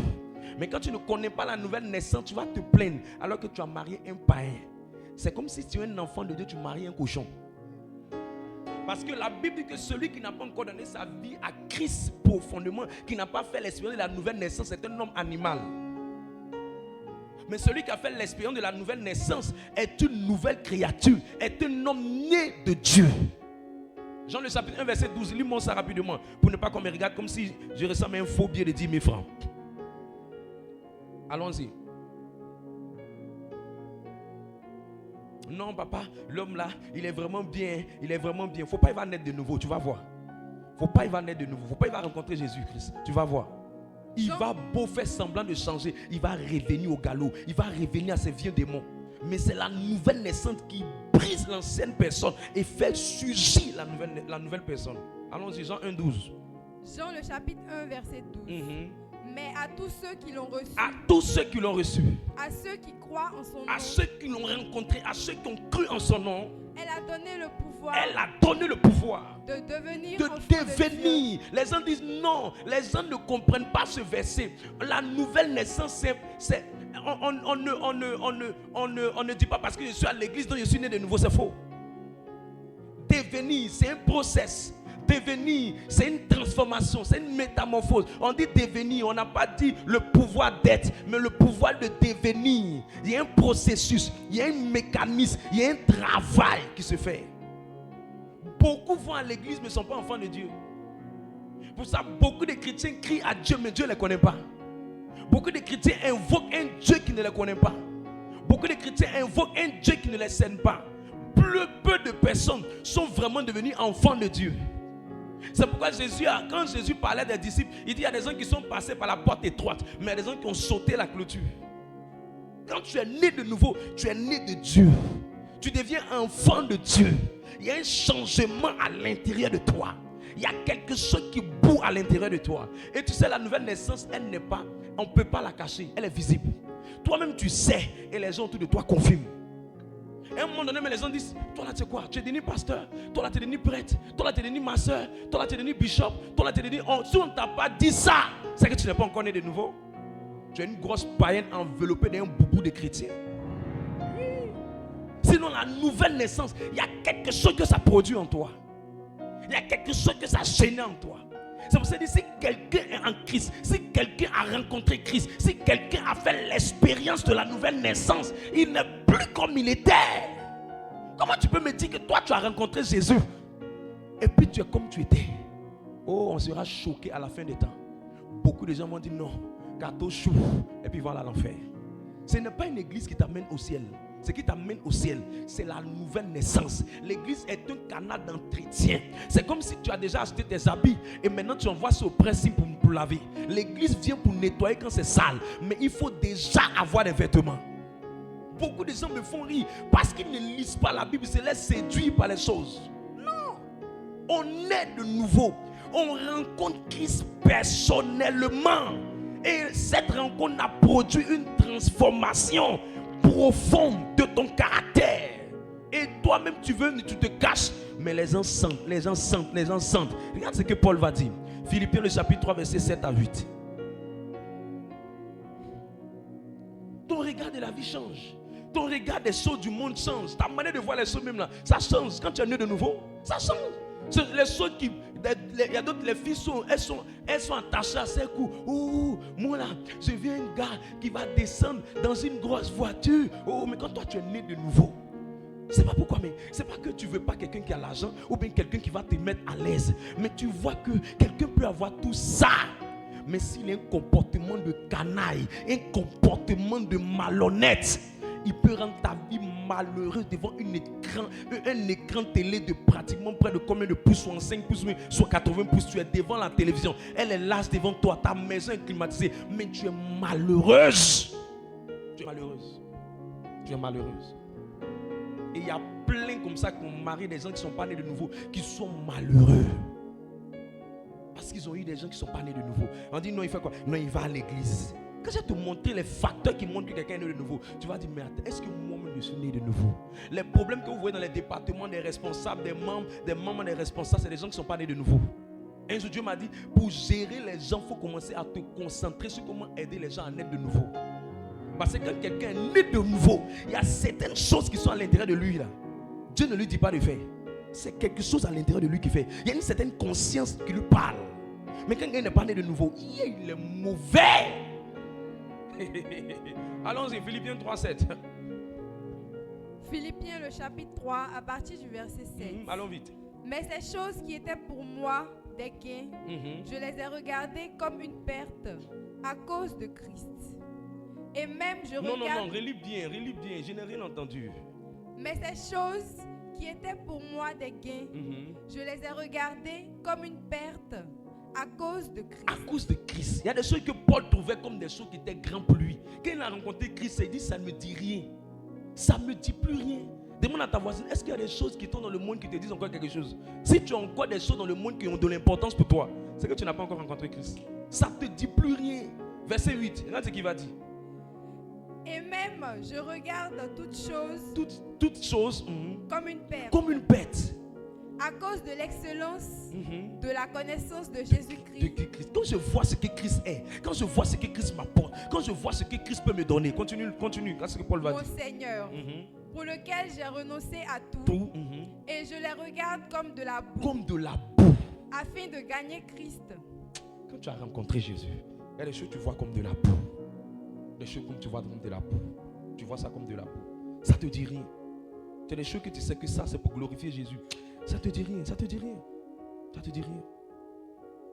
Mais quand tu ne connais pas la nouvelle naissance, tu vas te plaindre alors que tu as marié un païen. C'est comme si tu es un enfant de Dieu, tu maries un cochon. Parce que la Bible dit que celui qui n'a pas encore donné sa vie à Christ profondément, qui n'a pas fait l'expérience de la nouvelle naissance, c'est un homme animal. Mais celui qui a fait l'expérience de la nouvelle naissance est une nouvelle créature, est un homme né de Dieu. Jean le chapitre 1 verset 12, lis-moi ça rapidement pour ne pas qu'on me regarde comme si je ressemble à un faux billet de 10 000 francs. Allons-y. Non papa, l'homme là, il est vraiment bien, il est vraiment bien. Faut pas il va naître de nouveau, tu vas voir. Faut pas il va naître de nouveau, faut pas il va rencontrer Jésus-Christ, tu vas voir. Il va beau faire semblant de changer, il va revenir au galop, il va revenir à ses vieux démons. Mais c'est la nouvelle naissance qui brise l'ancienne personne et fait surgir la nouvelle personne. Allons-y, Jean 1, 12. Jean le chapitre 1 verset 12. Mais à tous ceux qui l'ont reçu. À tous ceux qui l'ont reçu. À ceux qui croient en son nom. À ceux qui l'ont rencontré, à ceux qui ont cru en son nom. Elle a donné le pouvoir. Elle a donné le pouvoir. De devenir. De les gens disent non. Les gens ne comprennent pas ce verset. La nouvelle naissance, c'est on ne dit pas parce que je suis à l'église donc je suis né de nouveau, c'est faux. Devenir, c'est un process. Devenir, c'est une transformation, c'est une métamorphose. On dit devenir, on n'a pas dit le pouvoir d'être, mais le pouvoir de devenir. Il y a un processus, il y a un mécanisme, il y a un travail qui se fait. Beaucoup vont à l'église mais ne sont pas enfants de Dieu. Pour ça, beaucoup de chrétiens crient à Dieu, mais Dieu ne les connaît pas. Beaucoup de chrétiens invoquent un Dieu qui ne les connaît pas. Beaucoup de chrétiens invoquent un Dieu qui ne les cerne pas. Peu de personnes sont vraiment devenues enfants de Dieu. C'est pourquoi quand Jésus parlait des disciples, il dit il y a des gens qui sont passés par la porte étroite, mais il y a des gens qui ont sauté la clôture. Quand tu es né de nouveau, tu es né de Dieu. Tu deviens enfant de Dieu. Il y a un changement à l'intérieur de toi. Il y a quelque chose qui boue à l'intérieur de toi. Et tu sais, la nouvelle naissance, elle n'est pas, on ne peut pas la cacher, elle est visible. Toi-même tu sais, et les gens autour de toi confirment. Et à un moment donné, mais les gens disent, toi là tu es quoi? Tu es devenu pasteur, toi là tu es devenu prêtre, toi là tu es devenu ma soeur, toi là tu es devenu bishop, toi là tu es devenu... Si on ne t'a pas dit ça, c'est que tu n'es pas encore né de nouveau. Tu es une grosse païenne enveloppée d'un boubou de chrétien. Sinon la nouvelle naissance, il y a quelque chose que ça produit en toi. Il y a quelque chose que ça gêne en toi. C'est pour ça que si quelqu'un est en Christ, si quelqu'un a rencontré Christ, si quelqu'un a fait l'expérience de la nouvelle naissance, il n'est plus comme il était. Comment tu peux me dire que toi tu as rencontré Jésus et puis tu es comme tu étais? Oh, on sera choqué à la fin des temps. Beaucoup de gens vont dire non, gâteau chou, et puis voilà l'enfer. Ce n'est pas une église qui t'amène au ciel. Ce qui t'amène au ciel, c'est la nouvelle naissance. L'église est un canal d'entretien. C'est comme si tu as déjà acheté tes habits et maintenant tu envoies ça au principe pour laver. L'église vient pour nettoyer quand c'est sale, mais il faut déjà avoir des vêtements. Beaucoup de gens me font rire parce qu'ils ne lisent pas la Bible, ils se laissent séduire par les choses. Non, on est de nouveau. On rencontre Christ personnellement. Et cette rencontre a produit une transformation profonde de ton caractère. Et toi-même tu te caches, mais les gens sentent. Regarde ce que Paul va dire. Philippiens le chapitre 3 verset 7 à 8. Ton regard de la vie change. Ton regard des choses du monde change. Ta manière de voir les choses même là, ça change. Quand tu es né de nouveau, ça change. Les choses qui... Il y a d'autres, les filles elles sont attachées à ses coups. Ouh, moi là, je viens un gars qui va descendre dans une grosse voiture. Oh, mais quand toi tu es né de nouveau, c'est pas pourquoi, mais c'est pas que tu veux pas quelqu'un qui a l'argent ou bien quelqu'un qui va te mettre à l'aise. Mais tu vois que quelqu'un peut avoir tout ça. Mais s'il a un comportement de canaille, un comportement de malhonnête, il peut rendre ta vie malheureuse devant un écran télé de pratiquement près de combien de pouces, 65 pouces, soit 80 pouces. Tu es devant la télévision, elle est là devant toi, ta maison est climatisée, mais tu es malheureuse. Tu es malheureuse. Tu es malheureuse. Et il y a plein comme ça qu'on marie des gens qui ne sont pas nés de nouveau, qui sont malheureux. Parce qu'ils ont eu des gens qui ne sont pas nés de nouveau. On dit non, il fait quoi? Non, il va à l'église. Quand je vais te montrer les facteurs qui montrent que quelqu'un est né de nouveau, tu vas dire, mais attends, est-ce que moi-même je suis né de nouveau? Les problèmes que vous voyez dans les départements des responsables, des membres des responsables, c'est des gens qui ne sont pas nés de nouveau. Un jour, Dieu m'a dit, pour gérer les gens, il faut commencer à te concentrer sur comment aider les gens à naître de nouveau. Parce que quand quelqu'un est né de nouveau, il y a certaines choses qui sont à l'intérieur de lui là. Dieu ne lui dit pas de faire. C'est quelque chose à l'intérieur de lui qui fait. Il y a une certaine conscience qui lui parle. Mais quand quelqu'un n'est pas né de nouveau, il est mauvais. Allons-y, Philippiens 3:7. Philippiens le chapitre 3 à partir du verset 7. Allons vite. Mais ces choses qui étaient pour moi des gains, je les ai regardées comme une perte à cause de Christ. Et même je regarde... Non, relis bien, je n'ai rien entendu. Mais ces choses qui étaient pour moi des gains, je les ai regardées comme une perte à cause de Christ. À cause de Christ. Il y a des choses que Paul trouvait comme des choses qui étaient grandes pour lui. Quand il a rencontré Christ, il dit, ça ne me dit rien. Ça ne me dit plus rien. Demande à ta voisine, est-ce qu'il y a des choses qui sont dans le monde qui te disent encore quelque chose? Si tu as encore des choses dans le monde qui ont de l'importance pour toi, c'est que tu n'as pas encore rencontré Christ. Ça ne te dit plus rien. Verset 8, regarde ce qu'il va dire. Et même, je regarde toutes choses, comme une perte. À cause de l'excellence de la connaissance de Jésus-Christ. Quand je vois ce que Christ est, quand je vois ce que Christ m'apporte, quand je vois ce que Christ peut me donner, continue, c'est ce que Paul va dire. Mon Seigneur, pour lequel j'ai renoncé à tout, et je les regarde comme de la boue, afin de gagner Christ. Quand tu as rencontré Jésus, il y a des choses que tu vois comme de la boue. Des choses comme tu vois comme de la boue. Tu vois ça comme de la boue. Ça te dit rien. Tu as des choses que tu sais que ça c'est pour glorifier Jésus. Ça te dit rien, ça te dit rien. Ça te dit rien.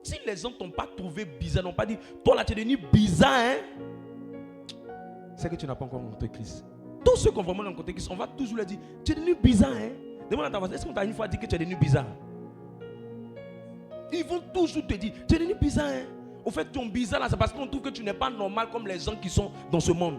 Si les gens t'ont pas trouvé bizarre, n'ont pas dit, toi là tu es devenu bizarre, hein? C'est que tu n'as pas encore rencontré Christ. Tous ceux qui ont vraiment rencontré Christ, on va toujours leur dire, tu es devenu bizarre, hein? Demande à ta voisine, est-ce qu'on t'a une fois dit que tu es devenu bizarre? Ils vont toujours te dire, tu es devenu bizarre, hein? Au fait, ton bizarre là, c'est parce qu'on trouve que tu n'es pas normal comme les gens qui sont dans ce monde.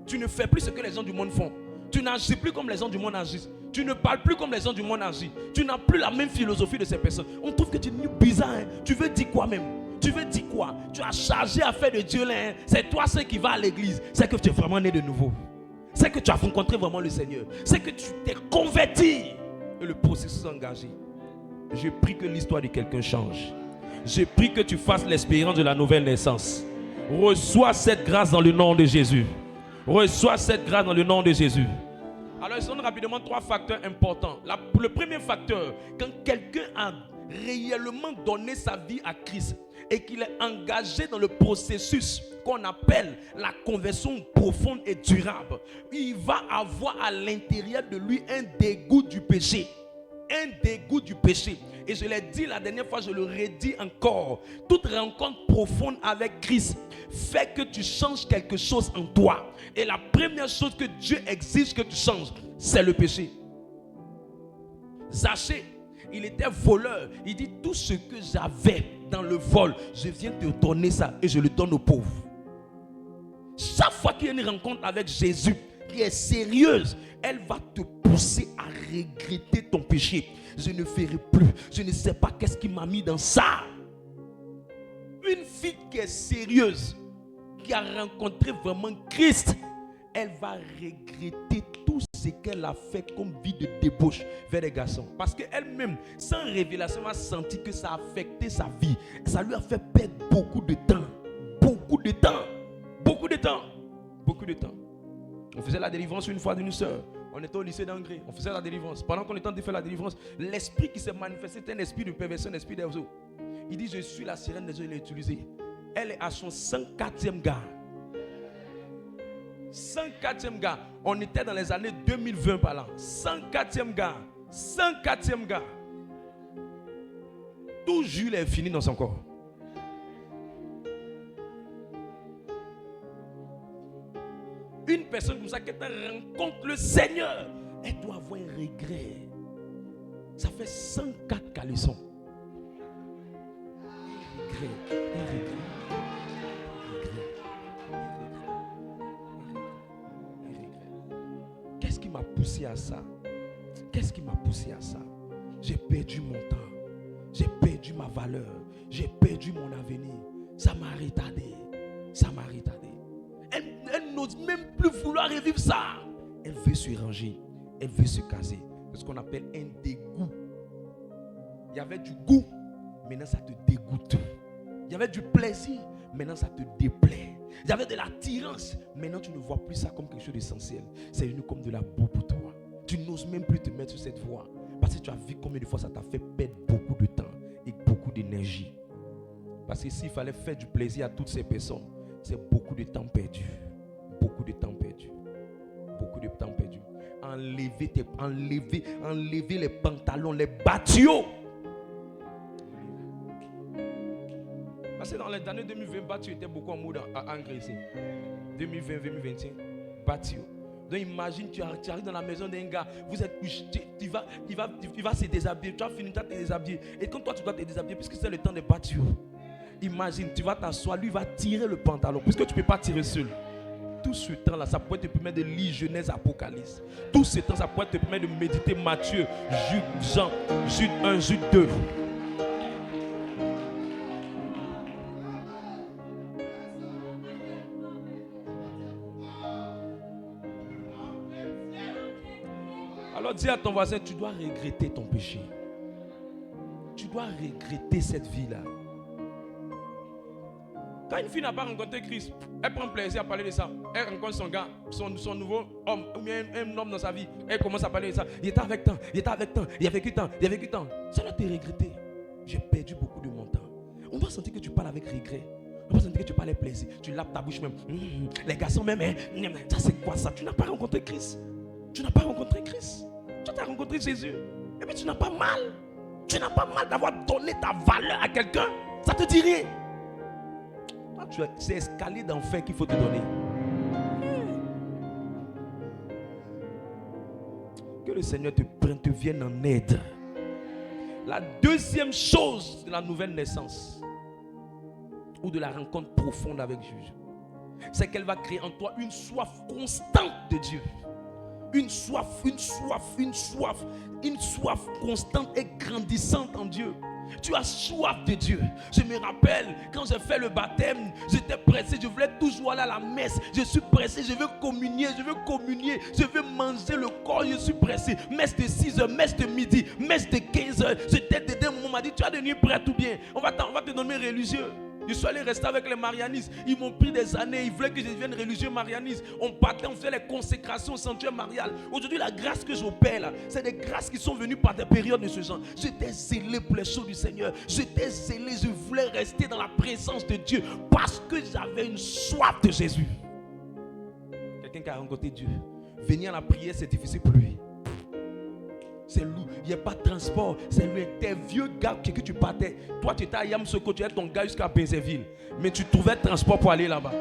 Tu ne fais plus ce que les gens du monde font. Tu n'agis plus comme les gens du monde agissent. Tu ne parles plus comme les gens du monde agissent. Tu n'as plus la même philosophie de ces personnes. On trouve que tu es devenu bizarre, hein? Tu veux dire quoi même? Tu veux dire quoi? Tu as chargé à faire de Dieu là, hein? C'est toi ce qui va à l'église. C'est que tu es vraiment né de nouveau. C'est que tu as rencontré vraiment le Seigneur. C'est que tu t'es converti. Et le processus est engagé. Je prie que l'histoire de quelqu'un change. Je prie que tu fasses l'expérience de la nouvelle naissance. Reçois cette grâce dans le nom de Jésus. Reçois cette grâce dans le nom de Jésus. Alors, je donne rapidement 3 facteurs importants. Le premier facteur, quand quelqu'un a réellement donné sa vie à Christ et qu'il est engagé dans le processus qu'on appelle la conversion profonde et durable, il va avoir à l'intérieur de lui un dégoût du péché. Un dégoût du péché. Et je l'ai dit la dernière fois, je le redis encore. Toute rencontre profonde avec Christ fait que tu changes quelque chose en toi. Et la première chose que Dieu exige que tu changes, c'est le péché. Zachée, il était voleur. Il dit, tout ce que j'avais dans le vol, je viens te donner ça et je le donne aux pauvres. Chaque fois qu'il y a une rencontre avec Jésus qui est sérieuse, elle va te pousser à regretter ton péché. Je ne ferai plus. Je ne sais pas qu'est-ce qui m'a mis dans ça. Une fille qui est sérieuse, qui a rencontré vraiment Christ, elle va regretter tout ce qu'elle a fait comme vie de débauche vers les garçons. Parce qu'elle-même, sans révélation, a senti que ça a affecté sa vie. Ça lui a fait perdre beaucoup de temps. Beaucoup de temps. Beaucoup de temps. Beaucoup de temps. On faisait la délivrance une fois d'une soeur. On était au lycée d'Angré. On faisait la délivrance. Pendant qu'on était en train de faire la délivrance, l'esprit qui s'est manifesté était un esprit de perversion, un esprit des eaux. Il dit, je suis la sirène des eaux, il l'a utilisé. Elle est à son 104e gars. 104e gars. On était dans les années 2020 par là. 104e gars. 104e gars. Tout Jules est fini dans son corps. Une personne comme ça qui rencontre le Seigneur, elle doit avoir un regret. Ça fait 104 caleçons. Un regret. Qu'est-ce qui m'a poussé à ça? Qu'est-ce qui m'a poussé à ça? J'ai perdu mon temps. J'ai perdu ma valeur. J'ai perdu mon avenir. Ça m'a retardé. Ça m'a retardé. Elle n'ose même plus vouloir revivre ça. Elle veut se ranger. Elle veut se caser. C'est ce qu'on appelle un dégoût. Il y avait du goût, maintenant ça te dégoûte. Il y avait du plaisir, maintenant ça te déplaît. Il y avait de l'attirance, maintenant tu ne vois plus ça comme quelque chose d'essentiel. C'est venu comme de la boue pour toi. Tu n'oses même plus te mettre sur cette voie. Parce que tu as vu combien de fois ça t'a fait perdre beaucoup de temps et beaucoup d'énergie. Parce que s'il fallait faire du plaisir à toutes ces personnes, c'est beaucoup de temps perdu. Beaucoup de temps perdu. Beaucoup de temps perdu. Enlever les pantalons, les battues. Parce que dans les années 2020, battu était beaucoup en mode engraissé. 2020, 2021, battu. Donc imagine, tu arrives dans la maison d'un gars, vous êtes couché, il va se déshabiller, tu as fini, tu vas te déshabiller. Et quand toi tu dois te déshabiller, puisque c'est le temps de battu, imagine, tu vas t'asseoir, lui va tirer le pantalon, puisque tu ne peux pas tirer seul. Tout ce temps-là, ça pourrait te permettre de lire Genèse, Apocalypse. Tout ce temps, ça pourrait te permettre de méditer Matthieu, Jude, Jean, Jude 1, Jude 2. Alors dis à ton voisin, tu dois regretter ton péché. Tu dois regretter cette vie-là. Quand une fille n'a pas rencontré Christ, elle prend plaisir à parler de ça. Elle rencontre son gars, son nouveau homme, ou bien un homme dans sa vie. Elle commence à parler de ça. Il était avec tant, il a vécu tant. Ça doit te regretter. J'ai perdu beaucoup de mon temps. On doit sentir que tu parles avec regret. On doit sentir que tu parles avec plaisir. Tu lapes ta bouche même. Les garçons même, ça c'est quoi ça? Tu n'as pas rencontré Christ. Tu n'as pas rencontré Christ. Tu as rencontré Jésus. Et puis tu n'as pas mal. Tu n'as pas mal d'avoir donné ta valeur à quelqu'un. Ça te dit rien. C'est escalier d'enfer qu'il faut te donner. Que le Seigneur te vienne en aide. La deuxième chose de la nouvelle naissance ou de la rencontre profonde avec Jésus, c'est qu'elle va créer en toi une soif constante de Dieu. Une soif constante et grandissante en Dieu. Tu as soif de Dieu. Je me rappelle quand j'ai fait le baptême, j'étais pressé, je voulais toujours aller à la messe. Je suis pressé, je veux communier, je veux manger le corps, je suis pressé. Messe de 6h, messe de midi, messe de 15h. J'étais dedans, on m'a dit tu as devenir prêt ou bien. On va te nommer religieux. Je suis allé rester avec les marianistes. Ils m'ont pris des années. Ils voulaient que je devienne religieux marianiste. On partait, on faisait les consécrations au sanctuaire marial. Aujourd'hui, la grâce que j'opère là, c'est des grâces qui sont venues par des périodes de ce genre. J'étais zélé pour les choses du Seigneur. J'étais zélé, je voulais rester dans la présence de Dieu parce que j'avais une soif de Jésus. Quelqu'un qui a rencontré Dieu, venir à la prière, c'est difficile pour lui. C'est lourd, il n'y a pas de transport. C'est lourd. Tes vieux gars que tu partais. Toi, tu étais à Yamsoko, tu étais ton gars jusqu'à Benzéville. Mais tu trouvais transport pour aller là-bas.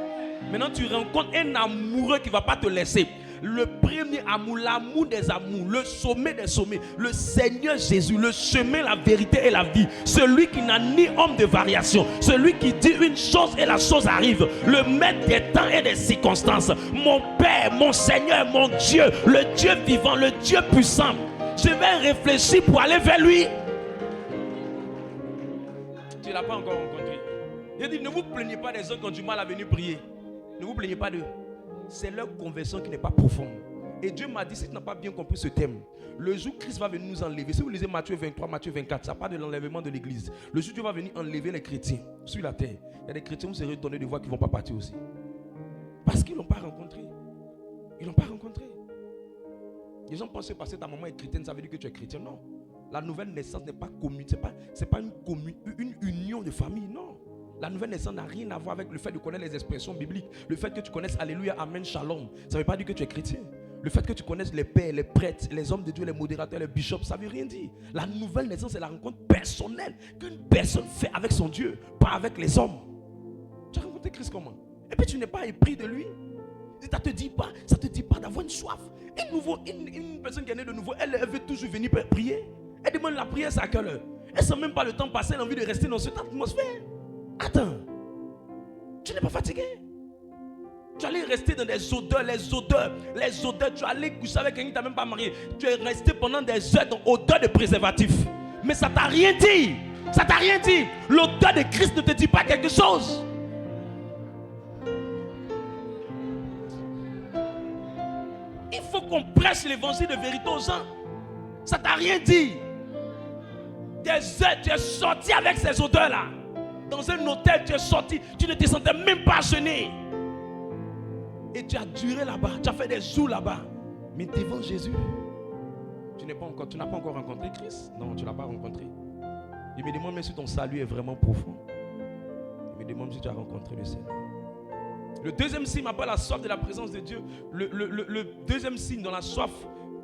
Maintenant, tu rencontres un amoureux qui ne va pas te laisser. Le premier amour, l'amour des amours, le sommet des sommets, le Seigneur Jésus, le chemin, la vérité et la vie. Celui qui n'a ni homme de variation. Celui qui dit une chose et la chose arrive. Le maître des temps et des circonstances. Mon Père, mon Seigneur, mon Dieu, le Dieu vivant, le Dieu puissant. Je vais réfléchir pour aller vers lui. Tu ne l'as pas encore rencontré. Il dit, ne vous plaignez pas des gens qui ont du mal à venir prier. Ne vous plaignez pas d'eux. C'est leur conversion qui n'est pas profonde. Et Dieu m'a dit, si tu n'as pas bien compris ce thème, le jour où Christ va venir nous enlever, si vous lisez Matthieu 23, Matthieu 24, ça parle de l'enlèvement de l'église. Le jour où Dieu va venir enlever les chrétiens sur la terre, il y a des chrétiens où vous serez donnés de voix qui ne vont pas partir aussi. Parce qu'ils ne l'ont pas rencontré. Ils ne l'ont pas rencontré. Les gens pensent que parce que ta maman est chrétienne, ça veut dire que tu es chrétien. Non. La nouvelle naissance n'est pas commune. C'est pas une union de famille. Non. La nouvelle naissance n'a rien à voir avec le fait de connaître les expressions bibliques. Le fait que tu connaisses Alléluia, Amen, Shalom. Ça ne veut pas dire que tu es chrétien. Le fait que tu connaisses les pères, les prêtres, les hommes de Dieu, les modérateurs, les bishops, ça ne veut rien dire. La nouvelle naissance, c'est la rencontre personnelle qu'une personne fait avec son Dieu, pas avec les hommes. Tu as rencontré Christ comment? Et puis tu n'es pas épris de lui. Ça ne te dit pas d'avoir une soif. Une personne qui est née de nouveau, elle veut toujours venir prier. Elle demande la prière, c'est à quelle heure? Elle ne sent même pas le temps passer, elle a envie de rester dans cette atmosphère. Attends, tu n'es pas fatigué? Tu allais rester dans les odeurs. Tu allais coucher avec quelqu'un qui t'a même pas marié. Tu es resté pendant des heures dans odeur de préservatif. Mais ça t'a rien dit. Ça t'a rien dit. L'odeur de Christ ne te dit pas quelque chose. Il faut qu'on prêche l'évangile de vérité aux gens. Ça t'a rien dit. Tu es sorti avec ces odeurs-là. Dans un hôtel, tu es sorti. Tu ne te sentais même pas gêné. Et tu as duré là-bas. Tu as fait des jours là-bas. Mais devant Jésus, tu n'as pas encore rencontré Christ. Non, tu ne l'as pas rencontré. Il me demande même si ton salut est vraiment profond. Il me demande si tu as rencontré le Seigneur. Le deuxième signe m'appelle la soif de la présence de Dieu. Le deuxième signe dans la soif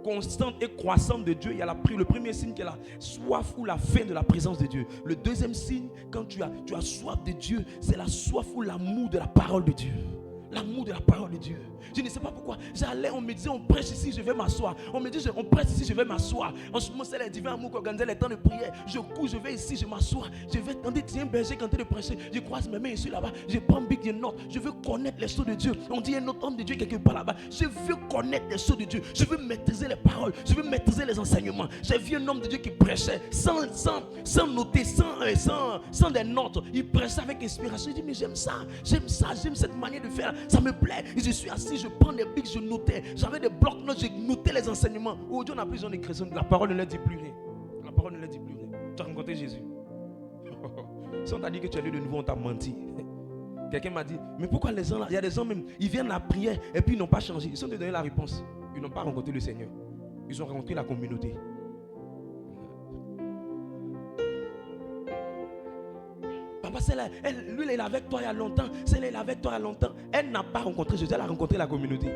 constante et croissante de Dieu, il y a le premier signe qui est la soif ou la faim de la présence de Dieu. Le deuxième signe, quand tu as soif de Dieu, c'est la soif ou l'amour de la parole de Dieu. L'amour de la parole de Dieu. Je ne sais pas pourquoi. On me disait, on prêche ici, je vais m'asseoir. On me dit, on prêche ici, je vais m'asseoir. En ce moment, c'est le divin amour qui organise les temps de prière. Je cours, je vais ici, je m'assois. Je vais tenter, tiens, berger, quand tu es de prêcher. Je croise mes mains ici, là-bas. Je prends big, je note. Je veux connaître les choses de Dieu. On dit, il y a un autre homme de Dieu quelque part là-bas. Je veux connaître les choses de Dieu. Je veux maîtriser les paroles. Je veux maîtriser les enseignements. J'ai vu un homme de Dieu qui prêchait sans noter, sans des notes. Il prêchait avec inspiration. Je dis, mais j'aime cette manière de faire. Ça me plaît. Et je suis assis, je prends des bics, je notais. J'avais des blocs-notes, j'ai noté les enseignements. Aujourd'hui, on a plus besoin de chrétiens. La parole ne leur dit plus rien. La parole ne leur dit plus rien. Tu as rencontré Jésus. Si on t'a dit que tu es né de nouveau, on t'a menti. Quelqu'un m'a dit, mais pourquoi les gens là, il y a des gens même, ils viennent à la prière et puis ils n'ont pas changé. Ils sont de donner la réponse. Ils n'ont pas rencontré le Seigneur. Ils ont rencontré la communauté. Papa, celle-là, lui, il est avec toi il y a longtemps. Celle-là, il est avec toi il y a longtemps. Elle n'a pas rencontré Jésus, elle a rencontré la communauté.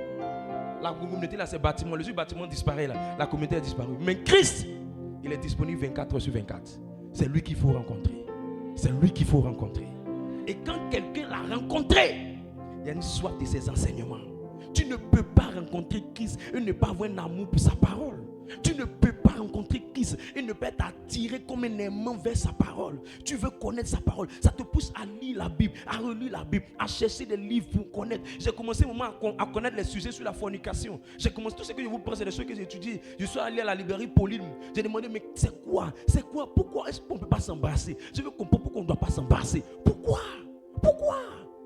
La communauté, là, c'est bâtiment. Le bâtiment disparaît, là. La communauté a disparu. Mais Christ, il est disponible 24 heures sur 24. C'est lui qu'il faut rencontrer. C'est lui qu'il faut rencontrer. Et quand quelqu'un l'a rencontré, il y a une soif de ses enseignements. Tu ne peux pas rencontrer Christ et ne pas avoir un amour pour sa parole. Tu ne peux pas rencontrer Christ et ne pas être attiré comme un aimant vers sa parole. Tu veux connaître sa parole. Ça te pousse à lire la Bible, à relire la Bible, à chercher des livres pour connaître. J'ai commencé un moment à connaître les sujets sur la fornication. J'ai commencé, tout ce que je vous prends, c'est des choses que j'ai étudiées. Je suis allé à la librairie Pauline. J'ai demandé, mais c'est quoi? C'est quoi? Pourquoi est-ce qu'on ne peut pas s'embrasser? Je veux comprendre pourquoi on ne doit pas s'embrasser. Pourquoi?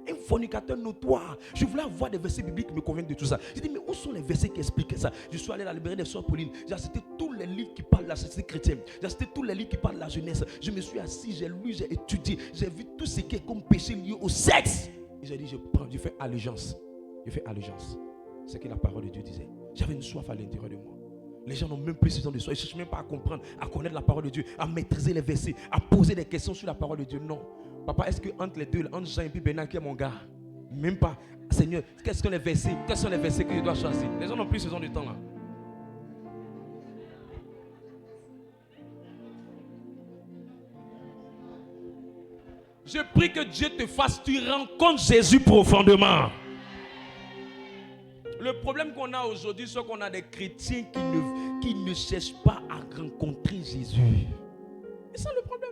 Un fornicateur notoire. Je voulais avoir des versets bibliques qui me convainquent de tout ça. J'ai dit, mais où sont les versets qui expliquent ça? Je suis allé à la librairie des Sœurs Pauline. J'ai acheté tous les livres qui parlent de la société chrétienne. J'ai acheté tous les livres qui parlent de la jeunesse. Je me suis assis, j'ai lu, j'ai étudié. J'ai vu tout ce qui est comme péché lié au sexe. Et j'ai dit, je fais allégeance. Je fais allégeance. C'est ce que la parole de Dieu disait. J'avais une soif à l'intérieur de moi. Les gens n'ont même plus besoin de soi. Ils ne cherchent même pas à comprendre, à connaître la parole de Dieu, à maîtriser les versets, à poser des questions sur la parole de Dieu. Non. Papa, est-ce que entre les deux, entre Jean et puis Bernard, qui est mon gars? Même pas. Seigneur, quels sont les versets que je dois choisir? Les gens n'ont plus ce genre de temps là. Je prie que Dieu te fasse, tu rencontres Jésus profondément. Le problème qu'on a aujourd'hui, c'est qu'on a des chrétiens qui ne cherchent pas à rencontrer Jésus. C'est ça le problème.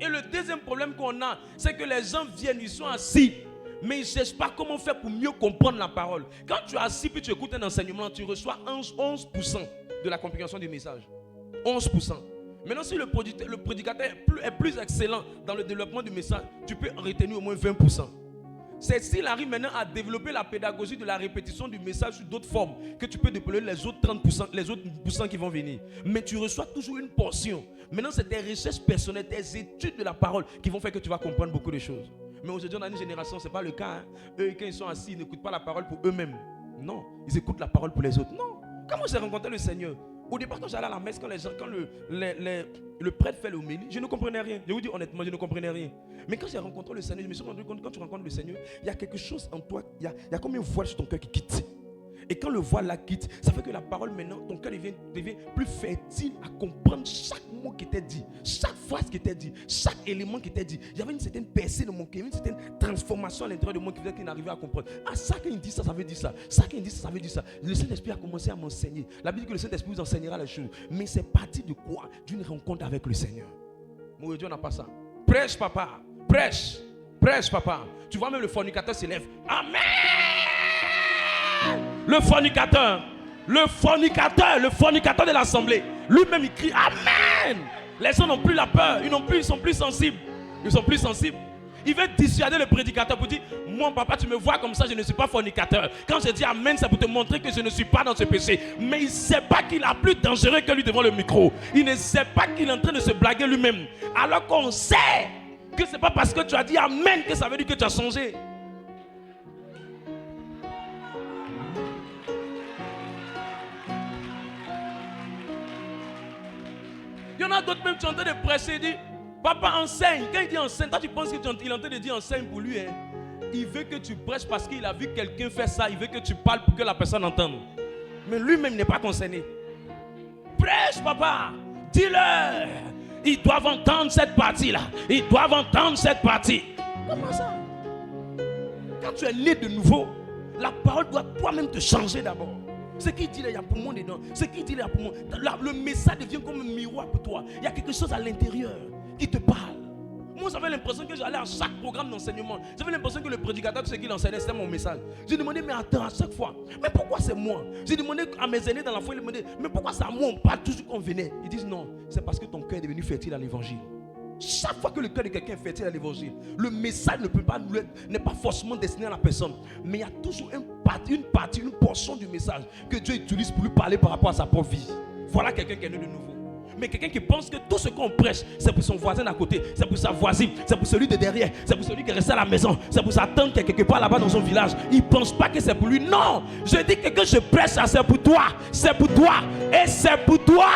Et le deuxième problème qu'on a, c'est que les gens viennent, ils sont assis, mais ils ne cherchent pas comment faire pour mieux comprendre la parole. Quand tu es assis puis tu écoutes un enseignement, tu reçois 11% de la compréhension du message. 11%. Maintenant, si le prédicateur est plus excellent dans le développement du message, tu peux en retenir au moins 20%. C'est s'il arrive maintenant à développer la pédagogie de la répétition du message sous d'autres formes que tu peux déployer les autres 30%, les autres % qui vont venir. Mais tu reçois toujours une portion. Maintenant, c'est tes recherches personnelles, tes études de la parole qui vont faire que tu vas comprendre beaucoup de choses. Mais aujourd'hui, dans une génération, ce n'est pas le cas. Hein. Eux, quand ils sont assis, ils n'écoutent pas la parole pour eux-mêmes. Non, ils écoutent la parole pour les autres. Non. Comment j'ai rencontré le Seigneur? Au départ, quand j'allais à la messe, quand le prêtre fait l'homélie, je ne comprenais rien. Je vous dis honnêtement, je ne comprenais rien. Mais quand j'ai rencontré le Seigneur, je me suis rendu compte que quand tu rencontres le Seigneur, il y a quelque chose en toi, il y a comme un voile sur ton cœur qui quitte. Et quand le voile la quitte, ça fait que la parole maintenant, ton cœur devient plus fertile à comprendre chaque mot qui était dit, chaque phrase qui était dit, chaque élément qui était dit. Il y avait une certaine percée de mon cœur, une certaine transformation à l'intérieur de moi qui faisait qu'il n'arrivait à comprendre. Ah, ça quand il dit ça, ça veut dire ça. Ça quand il dit ça, ça veut dire ça. Le Saint-Esprit a commencé à m'enseigner. La Bible dit que le Saint-Esprit vous enseignera les choses. Mais c'est parti de quoi? D'une rencontre avec le Seigneur. Mais aujourd'hui, on n'a pas ça. Prêche, papa. Prêche. Prêche, papa. Tu vois, même le fornicateur s'élève. Amen. Le fornicateur de l'assemblée, lui-même il crie Amen. Les gens n'ont plus la peur, ils sont plus sensibles. Ils sont plus sensibles. Il veut dissuader le prédicateur pour dire, mon papa, tu me vois comme ça, je ne suis pas fornicateur. Quand je dis amen, c'est pour te montrer que je ne suis pas dans ce péché. Mais il ne sait pas qu'il a plus dangereux que lui devant le micro. Il ne sait pas qu'il est en train de se blaguer lui-même. Alors qu'on sait que ce n'est pas parce que tu as dit amen que ça veut dire que tu as changé. Il y en a d'autres même qui sont en train de presser et dire, papa enseigne. Quand il dit enseigne, toi tu penses qu'il est en train de dire enseigne pour lui. Hein? Il veut que tu prêches parce qu'il a vu quelqu'un faire ça. Il veut que tu parles pour que la personne entende. Mais lui-même n'est pas concerné. Prêche papa. Dis-leur. Ils doivent entendre cette partie-là. Ils doivent entendre cette partie. Comment ça? Quand tu es né de nouveau, la parole doit toi-même te changer d'abord. Ce qu'il dit là, il y a poumon dedans. Ce qu'il dit là, il y a poumon. Le message devient comme un miroir pour toi. Il y a quelque chose à l'intérieur qui te parle. Moi, j'avais l'impression que j'allais à chaque programme d'enseignement. J'avais l'impression que le prédicateur, ce qu'il enseignait, c'était mon message. J'ai demandé, mais attends, à chaque fois, mais pourquoi c'est moi? J'ai demandé à mes aînés dans la foi, ils me demandaient, mais pourquoi c'est à moi, on parle toujours qu'on venait? Ils disent non, c'est parce que ton cœur est devenu fertile à l'évangile. Chaque fois que le cœur de quelqu'un est fertile à l'évangile, le message n'est pas forcément destiné à la personne. Mais il y a toujours une portion du message que Dieu utilise pour lui parler par rapport à sa propre vie. Voilà quelqu'un qui est né de nouveau. Mais quelqu'un qui pense que tout ce qu'on prêche, c'est pour son voisin d'à côté, c'est pour sa voisine, c'est pour celui de derrière, c'est pour celui qui est resté à la maison, c'est pour sa tante qui est quelque part là-bas dans son village. Il ne pense pas que c'est pour lui. Non, je dis que je prêche, c'est pour toi, c'est pour toi et c'est pour toi.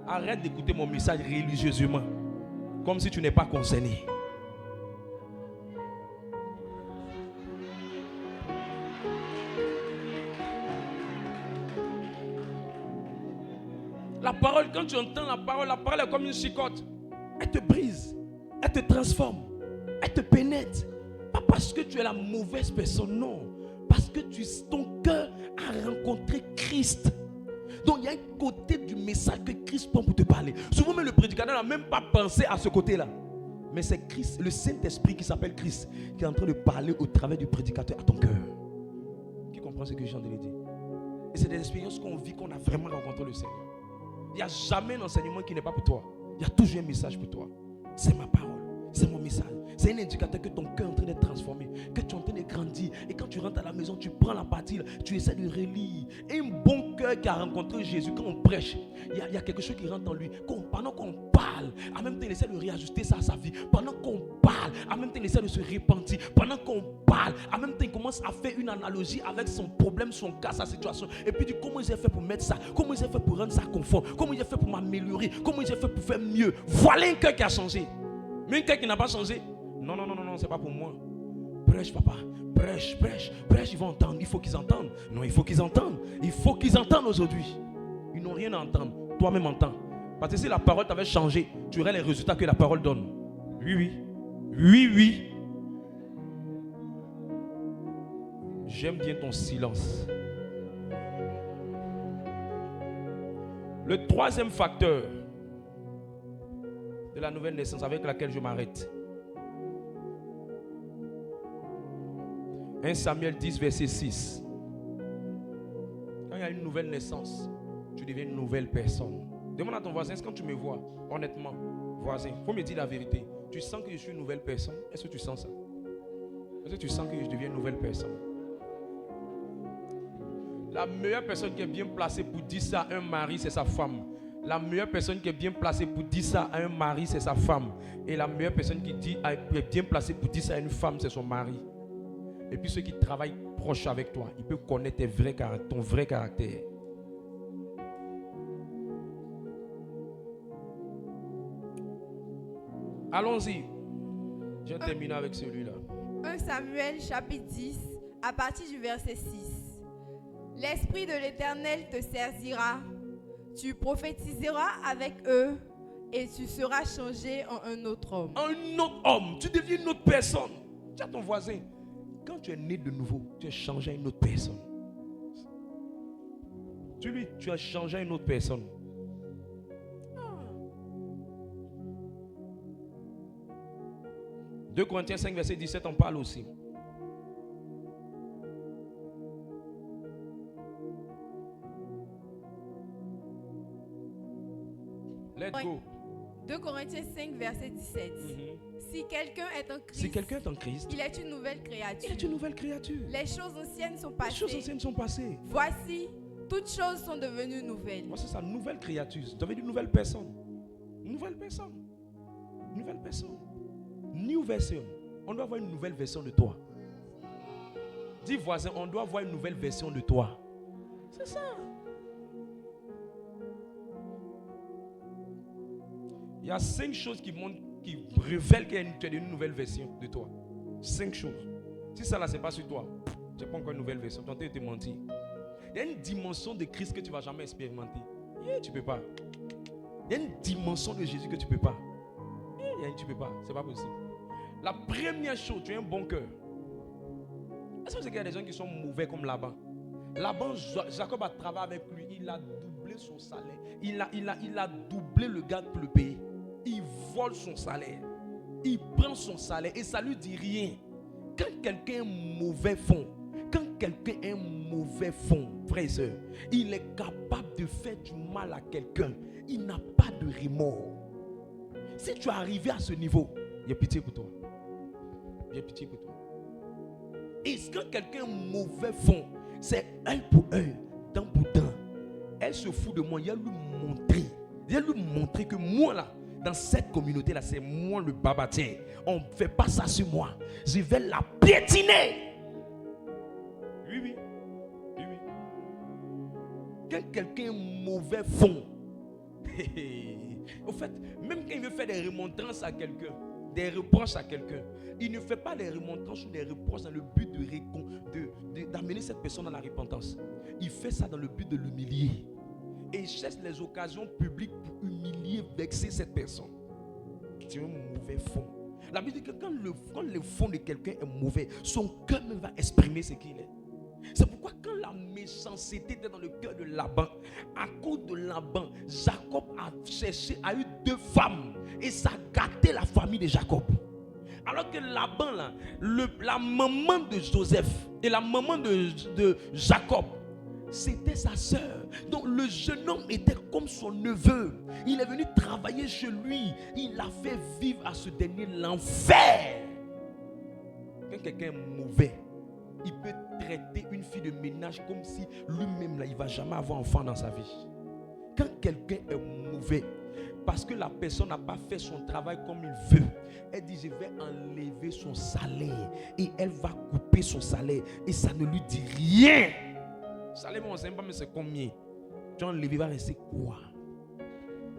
Arrête d'écouter mon message religieusement, comme si tu n'es pas concerné. La parole, quand tu entends la parole est comme une chicotte. Elle te brise, elle te transforme, elle te pénètre. Pas parce que tu es la mauvaise personne, non. Parce que ton cœur a rencontré Christ. Donc il y a un côté du message que Christ prend pour te parler. Souvent même le prédicateur n'a même pas pensé à ce côté-là. Mais c'est Christ, le Saint-Esprit qui s'appelle Christ, qui est en train de parler au travers du prédicateur à ton cœur. Qui comprend ce que je viens de dire? Et c'est des expériences qu'on vit, qu'on a vraiment rencontré le Seigneur. Il n'y a jamais un enseignement qui n'est pas pour toi. Il y a toujours un message pour toi. C'est ma parole, c'est mon message. C'est un indicateur que ton cœur est en train d'être transformé, que tu es en train de grandir. Et quand tu rentres à la maison, tu prends la partie, tu essaies de relire. Et un bon cœur qui a rencontré Jésus, quand on prêche, il y a quelque chose qui rentre en lui. Pendant qu'on parle, en même temps, il essaie de réajuster ça à sa vie. Pendant qu'on parle, en même temps, il essaie de se repentir. Pendant qu'on parle, en même temps, il commence à faire une analogie avec son problème, son cas, sa situation. Et puis il dit, comment j'ai fait pour mettre ça? Comment j'ai fait pour rendre ça conforme? Comment j'ai fait pour m'améliorer? Comment j'ai fait pour faire mieux? Voilà un cœur qui a changé. Mais un cœur qui n'a pas changé, non, c'est pas pour moi. Prêche, papa. Prêche. Ils vont entendre. Il faut qu'ils entendent. Non, il faut qu'ils entendent. Il faut qu'ils entendent aujourd'hui. Ils n'ont rien à entendre. Toi-même entends. Parce que si la parole t'avait changé, tu aurais les résultats que la parole donne. Oui. J'aime bien ton silence. Le troisième facteur de la nouvelle naissance avec laquelle je m'arrête. 1 Samuel 10, verset 6. Quand il y a une nouvelle naissance, tu deviens une nouvelle personne. Demande à ton voisin, est-ce que quand tu me vois, honnêtement, voisin, il faut me dire la vérité. Tu sens que je suis une nouvelle personne? Est-ce que tu sens ça? Est-ce que tu sens que je deviens une nouvelle personne? La meilleure personne qui est bien placée pour dire ça à un mari, c'est sa femme. La meilleure personne qui est bien placée pour dire ça à un mari, c'est sa femme. Et la meilleure personne qui est bien placée pour dire ça à une femme, c'est son mari. Et puis ceux qui travaillent proche avec toi, ils peuvent connaître ton vrai caractère. Allons-y. Je vais terminer avec celui-là. 1 Samuel chapitre 10, à partir du verset 6. L'Esprit de l'Éternel te saisira, tu prophétiseras avec eux et tu seras changé en un autre homme. Un autre homme, tu deviens une autre personne. Tu as ton voisin. Quand tu es né de nouveau, tu es changé à une autre personne. Tu as changé à une autre personne. 2 Corinthiens 5, verset 17, on parle aussi. Let's go. 2 Corinthiens 5, verset 17. Si quelqu'un est en Christ, il est une nouvelle créature. Les choses anciennes sont passées. Voici, toutes choses sont devenues nouvelles. C'est ça, nouvelle créature. Tu avais dit nouvelle personne. Nouvelle personne. New version. On doit avoir une nouvelle version de toi. Dis voisin, on doit avoir une nouvelle version de toi. C'est ça. Il y a 5 choses qui révèlent qu'il y a une nouvelle version de toi. 5 choses. Si ça là, c'est pas sur toi, tu n'as pas encore une nouvelle version. Tu es en train de te mentir. Il y a une dimension de Christ que tu ne vas jamais expérimenter. Tu ne peux pas. Il y a une dimension de Jésus que tu ne peux pas. Tu ne peux pas. Ce n'est pas possible. La première chose, tu as un bon cœur. Est-ce que vous savez qu'il y a des gens qui sont mauvais comme Laban? Laban, Jacob a travaillé avec lui. Il a doublé son salaire. Il a doublé le gars pour le payer. Il vole son salaire. Il prend son salaire et ça ne lui dit rien. Quand quelqu'un est mauvais fond, frère et soeur, il est capable de faire du mal à quelqu'un. Il n'a pas de remords. Si tu es arrivé à ce niveau, il y a pitié pour toi. Et quand quelqu'un est mauvais fond, c'est œil pour œil, dent pour dent. Elle se fout de moi. Il va lui montrer que moi là, dans cette communauté là, c'est moi le babatier. On ne fait pas ça sur moi. Je vais la piétiner. Oui. Quand quelqu'un est mauvais fond, au fait, même quand il veut faire des remontrances à quelqu'un, des reproches à quelqu'un, il ne fait pas des remontrances ou des reproches dans le but d'amener cette personne dans la repentance. Il fait ça dans le but de l'humilier. Et il cherche les occasions publiques pour humilier, vexer cette personne. C'est un mauvais fond. La Bible dit que quand le fond de quelqu'un est mauvais, son cœur même va exprimer ce qu'il est. C'est pourquoi quand la méchanceté était dans le cœur de Laban, à cause de Laban, Jacob a eu 2 femmes et ça a gâté la famille de Jacob. Alors que Laban, là, la maman de Joseph et la maman de Jacob, c'était sa sœur. Donc le jeune homme était comme son neveu. Il est venu travailler chez lui. Il a fait vivre à ce dernier l'enfer. Quand quelqu'un est mauvais, il peut traiter une fille de ménage comme si lui-même là, il ne va jamais avoir enfant dans sa vie. Quand quelqu'un est mauvais, parce que la personne n'a pas fait son travail comme il veut, elle dit je vais enlever son salaire et elle va couper son salaire et ça ne lui dit rien. Salaire, on ne sait pas mais c'est combien. Tu as enlevé, il va rester quoi?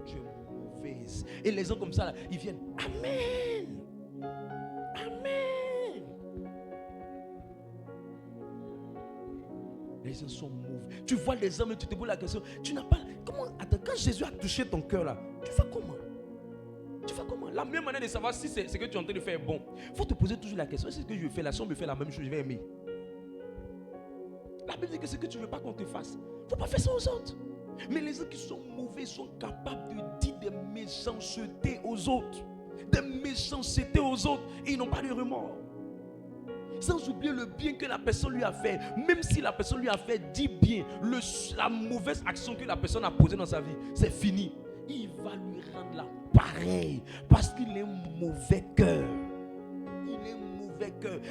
Tu es mauvaise. Et les gens comme ça là, ils viennent Amen. Amen. Les gens sont mauvais. Tu vois les hommes et tu te poses la question. Tu n'as pas. Comment? Attends, quand Jésus a touché ton cœur là, tu fais comment? La meilleure manière de savoir si c'est ce que tu es en train de faire est bon, il faut te poser toujours la question. Est-ce que je fais là? Si on me fait la même chose, je vais aimer. La Bible dit que ce que tu ne veux pas qu'on te fasse, il ne faut pas faire ça aux autres. Mais les gens qui sont mauvais sont capables de dire des méchancetés aux autres. Et ils n'ont pas de remords. Sans oublier le bien que la personne lui a fait. Même si la personne lui a fait 10 biens, la mauvaise action que la personne a posée dans sa vie, c'est fini. Il va lui rendre la pareille parce qu'il est mauvais cœur.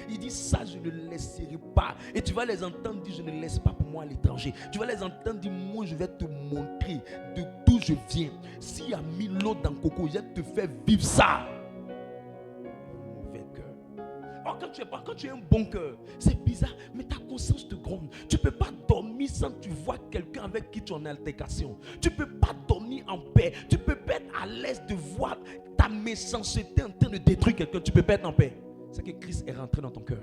Il dit ça je ne le laisserai pas. Et tu vas les entendre dire je ne laisse pas pour moi à l'étranger. Tu vas les entendre dire moi je vais te montrer de d'où je viens. S'il y a 1000 l'eau dans coco, je vais te faire vivre ça. Mauvais cœur. Or quand tu as un bon cœur, c'est bizarre, mais ta conscience te gronde. Tu ne peux pas dormir sans que tu vois quelqu'un avec qui tu es en altercation. Tu ne peux pas dormir en paix. Tu ne peux pas être à l'aise de voir ta méchanceté en train de détruire quelqu'un. Tu ne peux pas être en paix. C'est que Christ est rentré dans ton cœur.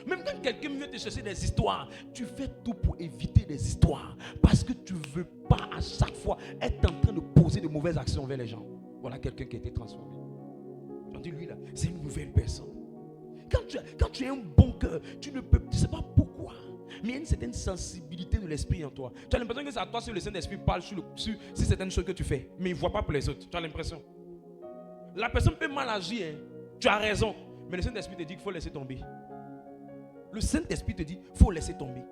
Même quand quelqu'un vient te chercher des histoires, tu fais tout pour éviter des histoires. Parce que tu ne veux pas à chaque fois être en train de poser de mauvaises actions envers les gens. Voilà quelqu'un qui a été transformé. On dit lui là, c'est une nouvelle personne. Quand tu as un bon cœur, tu ne sais pas pourquoi. Mais il y a une certaine sensibilité de l'esprit en toi. Tu as l'impression que c'est à toi que le Saint-Esprit parle sur certaines choses que tu fais. Mais il ne voit pas pour les autres. Tu as l'impression. La personne peut mal agir, hein. Tu as raison. Mais le Saint-Esprit te dit qu'il faut laisser tomber. Le Saint-Esprit te dit qu'il faut laisser tomber.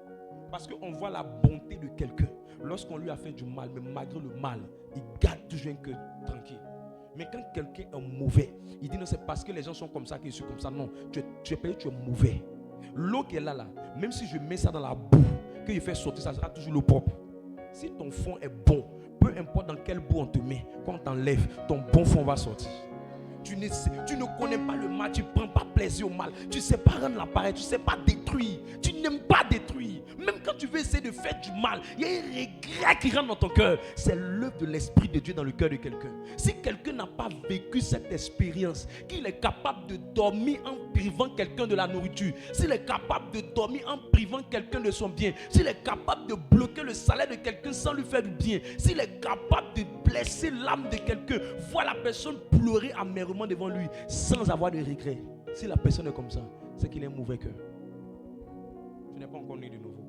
Parce qu'on voit la bonté de quelqu'un lorsqu'on lui a fait du mal, mais malgré le mal, il garde toujours un cœur tranquille. Mais quand quelqu'un est mauvais, il dit non, c'est parce que les gens sont comme ça que je suis comme ça. Non, tu es payé, tu es mauvais. L'eau qui est là, même si je mets ça dans la boue, que je fais sortir, ça sera toujours l'eau propre. Si ton fond est bon, peu importe dans quelle boue on te met, quand on t'enlève, ton bon fond va sortir. Tu ne connais pas le mal, tu ne prends pas plaisir au mal. Tu ne sais pas rendre l'appareil, tu ne sais pas détruire. Tu n'aimes pas détruire. Même quand tu veux essayer de faire du mal, il y a un regret qui rentre dans ton cœur. C'est l'œuvre de l'Esprit de Dieu dans le cœur de quelqu'un. Si quelqu'un n'a pas vécu cette expérience, qu'il est capable de dormir en privant quelqu'un de la nourriture, s'il est capable de dormir en privant quelqu'un de son bien, s'il est capable de bloquer le salaire de quelqu'un sans lui faire du bien, s'il est capable de blesser l'âme de quelqu'un, voir la personne pleurer amèrement devant lui sans avoir de regret, si la personne est comme ça, c'est qu'il a un mauvais cœur. Tu n'es pas encore né de nouveau.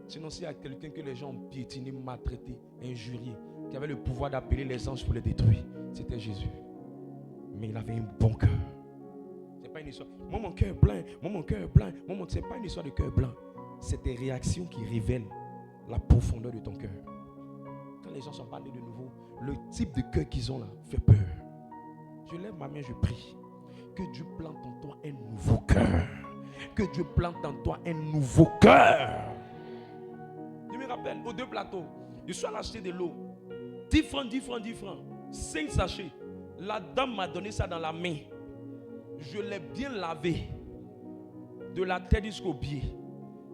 Sinon, s'il y a quelqu'un que les gens ont piétiné, maltraité, injurié, qui avait le pouvoir d'appeler les anges pour les détruire, c'était Jésus. Mais il avait un bon cœur. C'est pas une histoire. Moi, mon cœur est plein. Moi, mon cœur est plein. C'est pas une histoire de cœur blanc. C'est tes réactions qui révèlent la profondeur de ton cœur. Quand les gens sont pas nés de nouveau, le type de cœur qu'ils ont là fait peur. Je lève ma main, je prie. Que Dieu plante en toi un nouveau cœur. Que Dieu plante en toi un nouveau cœur. Je me rappelle, aux 2 plateaux, je suis allé acheter de l'eau. 10 francs, 10 francs, 10 francs. 5 sachets. La dame m'a donné ça dans la main. Je l'ai bien lavé. De la tête jusqu'au pied.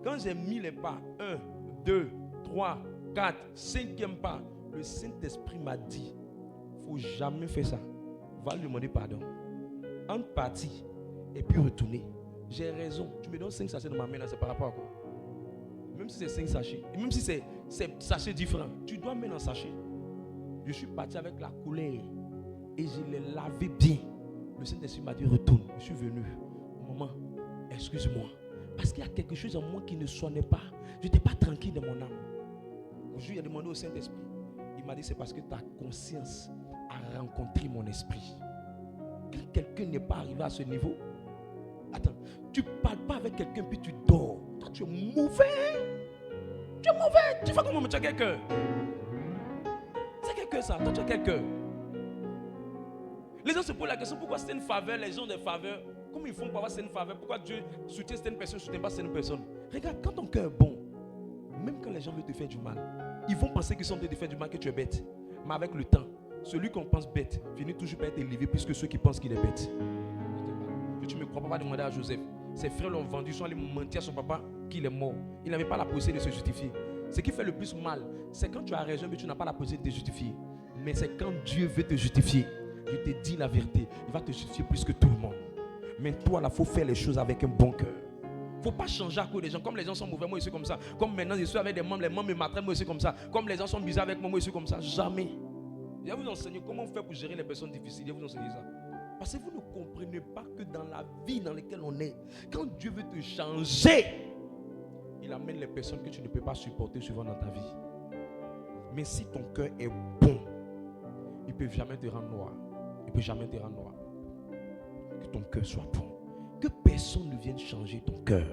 Quand j'ai mis les pas, 1, 2, 3, 4, 5e pas, le Saint-Esprit m'a dit, il ne faut jamais faire ça. Va lui demander pardon. En partie et puis retourner. J'ai raison. Tu me donnes 5 sachets dans ma main, là, c'est par rapport à quoi? Même si c'est 5 sachets, et même si c'est sachets différents, tu dois mettre un sachet. Je suis parti avec la colère et je l'ai lavé bien. Le Saint-Esprit m'a dit retourne. Je suis venu. Maman, excuse-moi. Parce qu'il y a quelque chose en moi qui ne sonnait pas. Je n'étais pas tranquille dans mon âme. Je lui ai demandé au Saint-Esprit. Il m'a dit c'est parce que ta conscience a rencontré mon esprit. Quand quelqu'un n'est pas arrivé à ce niveau, attends, tu ne parles pas avec quelqu'un puis tu dors. Toi tu es mauvais. Tu es mauvais. Tu fais comment? Tu as quelqu'un. C'est quelqu'un ça. Toi tu as quelqu'un. Les gens se posent la question pourquoi c'est une faveur, les gens ont des faveurs. Comment ils font pour avoir une faveur? Pourquoi Dieu soutient certaines personnes, ne soutient pas certaines personnes? Regarde, quand ton cœur est bon, même quand les gens veulent te faire du mal, ils vont penser qu'ils sont en train de te faire du mal, que tu es bête. Mais avec le temps, celui qu'on pense bête finit toujours par être élevé plus que ceux qui pensent qu'il est bête. Que tu me crois pas, demander à Joseph. Ses frères l'ont vendu, ils sont allés mentir à son papa qu'il est mort. Il n'avait pas la possibilité de se justifier. Ce qui fait le plus mal, c'est quand tu as raison mais tu n'as pas la possibilité de te justifier. Mais c'est quand Dieu veut te justifier. Je te dis la vérité, il va te justifier plus que tout le monde. Mais toi, là, il faut faire les choses avec un bon cœur. Il ne faut pas changer à cause des gens. Comme les gens sont mauvais, moi je suis comme ça. Comme maintenant je suis avec des membres, les membres me maltraitent, moi je suis comme ça. Comme les gens sont bizarres avec moi, moi je suis comme ça. Jamais. Je vais vous enseigner comment faire pour gérer les personnes difficiles. Je vais vous enseigner ça. Parce que vous ne comprenez pas que dans la vie dans laquelle on est, quand Dieu veut te changer, il amène les personnes que tu ne peux pas supporter souvent dans ta vie. Mais si ton cœur est bon, il ne peut jamais te rendre noir. Il ne peut jamais te rendre noir. Que ton cœur soit bon. Que personne ne vienne changer ton cœur.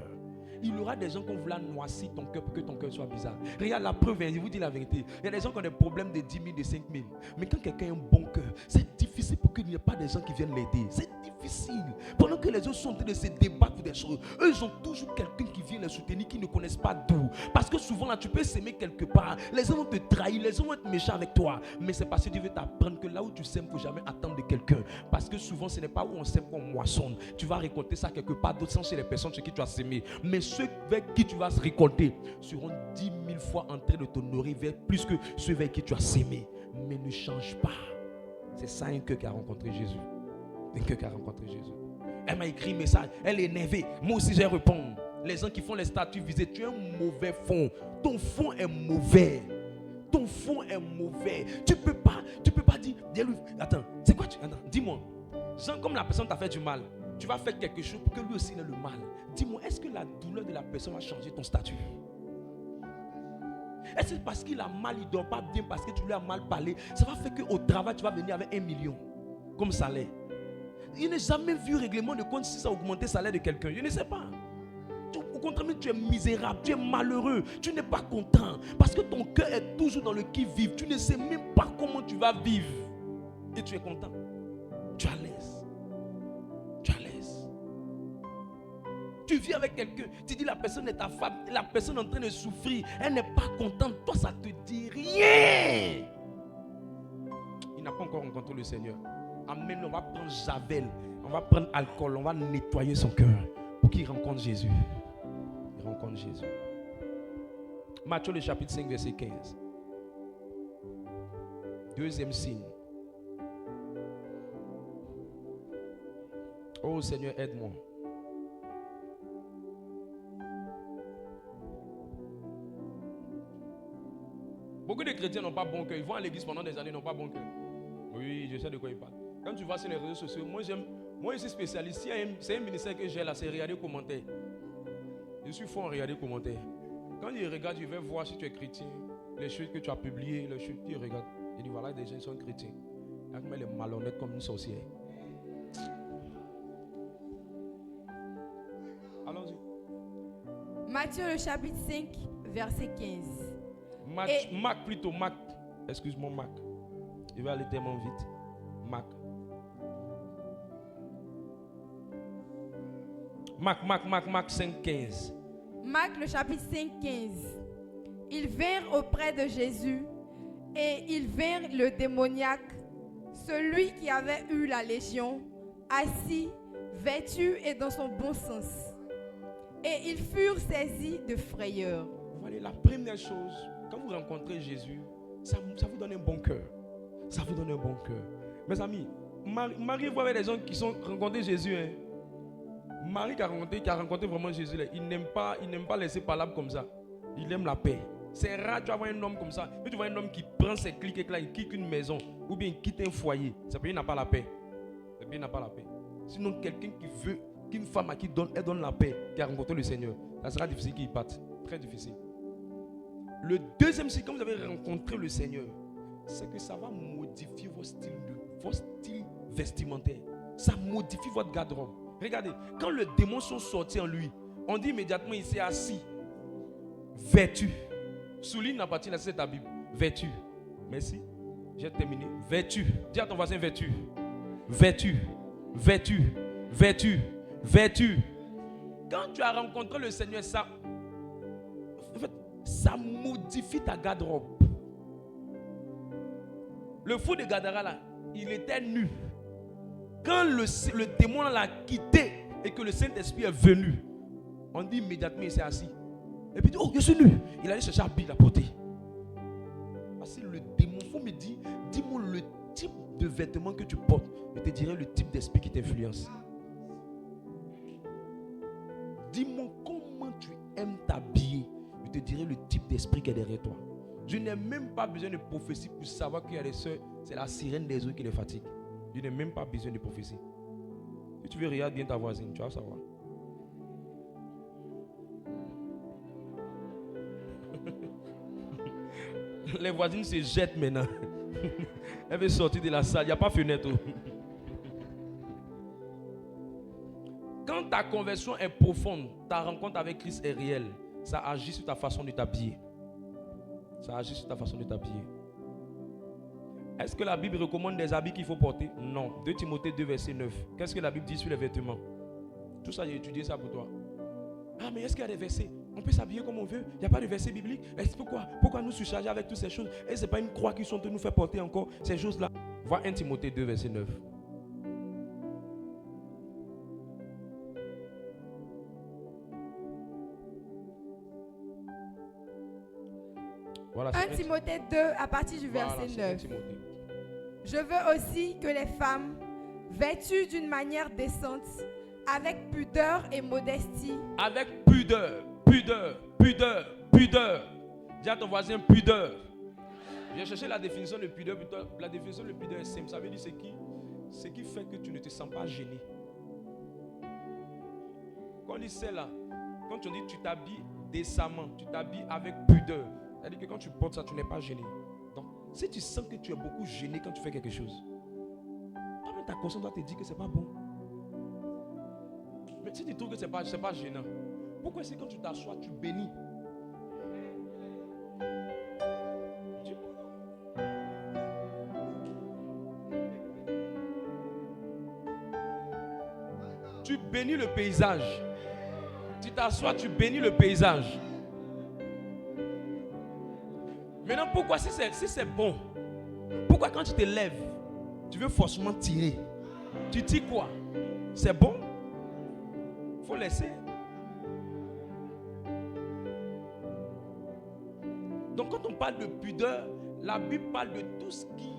Il y aura des gens qui vont vouloir noircir ton cœur pour que ton cœur soit bizarre. Regarde la preuve, je vous dis la vérité. Il y a des gens qui ont des problèmes de 10 000, de 5 000. Mais quand quelqu'un a un bon cœur, c'est difficile pour qu'il n'y ait pas des gens qui viennent l'aider. C'est difficile. Pendant que les autres sont en train de se débattre pour des choses, eux, ils ont toujours quelqu'un qui vient les soutenir, qui ne connaissent pas d'où. Parce que souvent, là, tu peux s'aimer quelque part. Les gens vont te trahir, les gens vont être méchants avec toi. Mais c'est parce que Dieu veut t'apprendre que là où tu sèmes, il ne faut jamais attendre de quelqu'un. Parce que souvent, ce n'est pas où on sème qu'on moissonne. Tu vas récolter ça quelque part d'autre sans chez les personnes chez qui tu as sémé. Mais ceux avec qui tu vas se récolter seront 10 000 fois en train de t'honorer plus que ceux avec qui tu as sémé. Mais ne change pas. C'est ça un cœur qui a rencontré Jésus. Un cœur qui a rencontré Jésus. Elle m'a écrit un message. Elle est énervée. Moi aussi, je réponds. Les gens qui font les statuts visés, tu as un mauvais fond. Ton fond est mauvais. Ton fond est mauvais. Tu peux pas dire. Attends, c'est quoi attends, dis-moi. Genre, comme la personne t'a fait du mal, tu vas faire quelque chose pour que lui aussi ait le mal. Dis-moi, est-ce que la douleur de la personne va changer ton statut? Est-ce que parce qu'il a mal, il ne dort pas bien, parce que tu lui as mal parlé, ça va faire qu'au travail, tu vas venir avec 1 million comme salaire? Je n'ai jamais vu règlement de compte si ça a augmenté le salaire de quelqu'un. Je ne sais pas. au contraire, tu es misérable, tu es malheureux, tu n'es pas content. Parce que ton cœur est toujours dans le qui-vive. Tu ne sais même pas comment tu vas vivre. Et tu es content. Tu es à l'aise. Tu es à l'aise. Tu vis avec quelqu'un, tu dis la personne est ta femme, la personne est en train de souffrir, elle n'est pas contente. Toi, ça te dit rien. Il n'a pas encore rencontré le Seigneur. Amen, on va prendre Javel, on va prendre alcool, on va nettoyer son cœur pour qu'il rencontre Jésus. Il rencontre Jésus. Matthieu le chapitre 5 verset 15. Deuxième signe. Oh Seigneur, aide-moi. Beaucoup de chrétiens n'ont pas bon cœur. Ils vont à l'église pendant des années, n'ont pas bon cœur. Oui, je sais de quoi ils parlent. Quand tu vas sur les réseaux sociaux, moi je suis spécialiste. Si c'est un ministère que j'ai là, c'est regarder les commentaires. Je suis fort en regarder les commentaires. Quand je regarde, je vais voir si tu es chrétien. Les choses que tu as publiées, les choses que tu regardes. Je dis voilà, des gens sont chrétiens. Elle est malhonnête comme une sorcière. Allons-y. Matthieu le chapitre 5, verset 15. Marc plutôt, Marc. Excuse-moi, Marc. Je vais aller tellement vite. Marc. Marc 5, 15. Marc le chapitre 5, 15. Ils vinrent auprès de Jésus et ils virent le démoniaque, celui qui avait eu la légion, assis, vêtu et dans son bon sens. Et ils furent saisis de frayeur. Voilà, la première chose, quand vous rencontrez Jésus, ça vous donne un bon cœur. Ça vous donne un bon cœur. Mes amis, Marie voit avec des gens qui sont rencontrés Jésus. Hein. Marie qui a rencontré vraiment Jésus, là, il n'aime pas laisser parler comme ça. Il aime la paix. C'est rare, tu vas voir un homme comme ça. Mais tu vois un homme qui prend ses clics et là, il quitte une maison ou bien il quitte un foyer. C'est parce qu'il n'a pas la paix. C'est parce qu'il n'a pas la paix. Sinon, quelqu'un qui veut qu'une femme à qui elle donne la paix, qui a rencontré le Seigneur, ça sera difficile qu'il parte. Très difficile. Le deuxième signe, quand vous avez rencontré le Seigneur, c'est que ça va modifier votre style vestimentaire. Ça modifie votre garde-robe. Regardez, quand les démons sont sortis en lui, on dit immédiatement il s'est assis, vêtu. Souligne la partie là, c'est ta Bible. Vêtu. Merci. J'ai terminé. Vêtu. Dis à ton voisin vêtu. Vêtu. Vêtu. Vêtu. Vêtu. Quand tu as rencontré le Seigneur, ça modifie ta garde-robe. Le fou de Gadara là, il était nu. Quand le démon l'a quitté et que le Saint-Esprit est venu, on dit immédiatement il s'est assis. Et puis il dit, oh, je suis nu. Il allait chercher un habit à porter. Parce que le démon, il faut me dire, dis-moi le type de vêtements que tu portes. Je te dirai le type d'esprit qui t'influence. Dis-moi comment tu aimes t'habiller. Je te dirai le type d'esprit qui est derrière toi. Je n'ai même pas besoin de prophétie pour savoir qu'il y a des soeurs, c'est la sirène des eaux qui les fatigue. Je n'ai même pas besoin de prophétie. Si tu veux regarder bien ta voisine, tu vas savoir. Les voisines se jettent maintenant. Elle veut sortir de la salle, il n'y a pas de fenêtre. Quand ta conversion est profonde, ta rencontre avec Christ est réelle, ça agit sur ta façon de t'habiller. Ça agit sur ta façon de t'habiller. Est-ce que la Bible recommande des habits qu'il faut porter? Non. 2 Timothée 2 verset 9. Qu'est-ce que la Bible dit sur les vêtements? Tout ça, j'ai étudié ça pour toi. Ah, mais est-ce qu'il y a des versets? On peut s'habiller comme on veut. Il n'y a pas de verset biblique. Pourquoi nous surcharger avec toutes ces choses? Et ce n'est pas une croix qui sont en train de nous faire porter encore ces choses-là. Vois 1 Timothée 2 verset 9. Voilà, 1 Timothée 2 à partir du verset 9. Je veux aussi que les femmes, vêtues d'une manière décente, avec pudeur et modestie. Avec pudeur. Dis à ton voisin pudeur. J'ai cherché la définition de pudeur. La définition de pudeur est simple. Ça veut dire ce qui fait que tu ne te sens pas gêné. Quand on dit c'est là, quand on dit tu t'habilles décemment, tu t'habilles avec pudeur. C'est-à-dire que quand tu portes ça, tu n'es pas gêné. Donc, si tu sens que tu es beaucoup gêné quand tu fais quelque chose, toi-même ta conscience doit te dire que ce n'est pas bon. Mais si tu trouves que ce n'est pas gênant, Pourquoi c'est quand tu t'assois, tu bénis? Tu bénis le paysage. Tu t'assois, tu bénis le paysage. Maintenant, pourquoi si c'est bon? Pourquoi quand tu te lèves, tu veux forcément tirer? Tu tires quoi? C'est bon? Faut laisser. Donc quand on parle de pudeur, la Bible parle de tout ce qui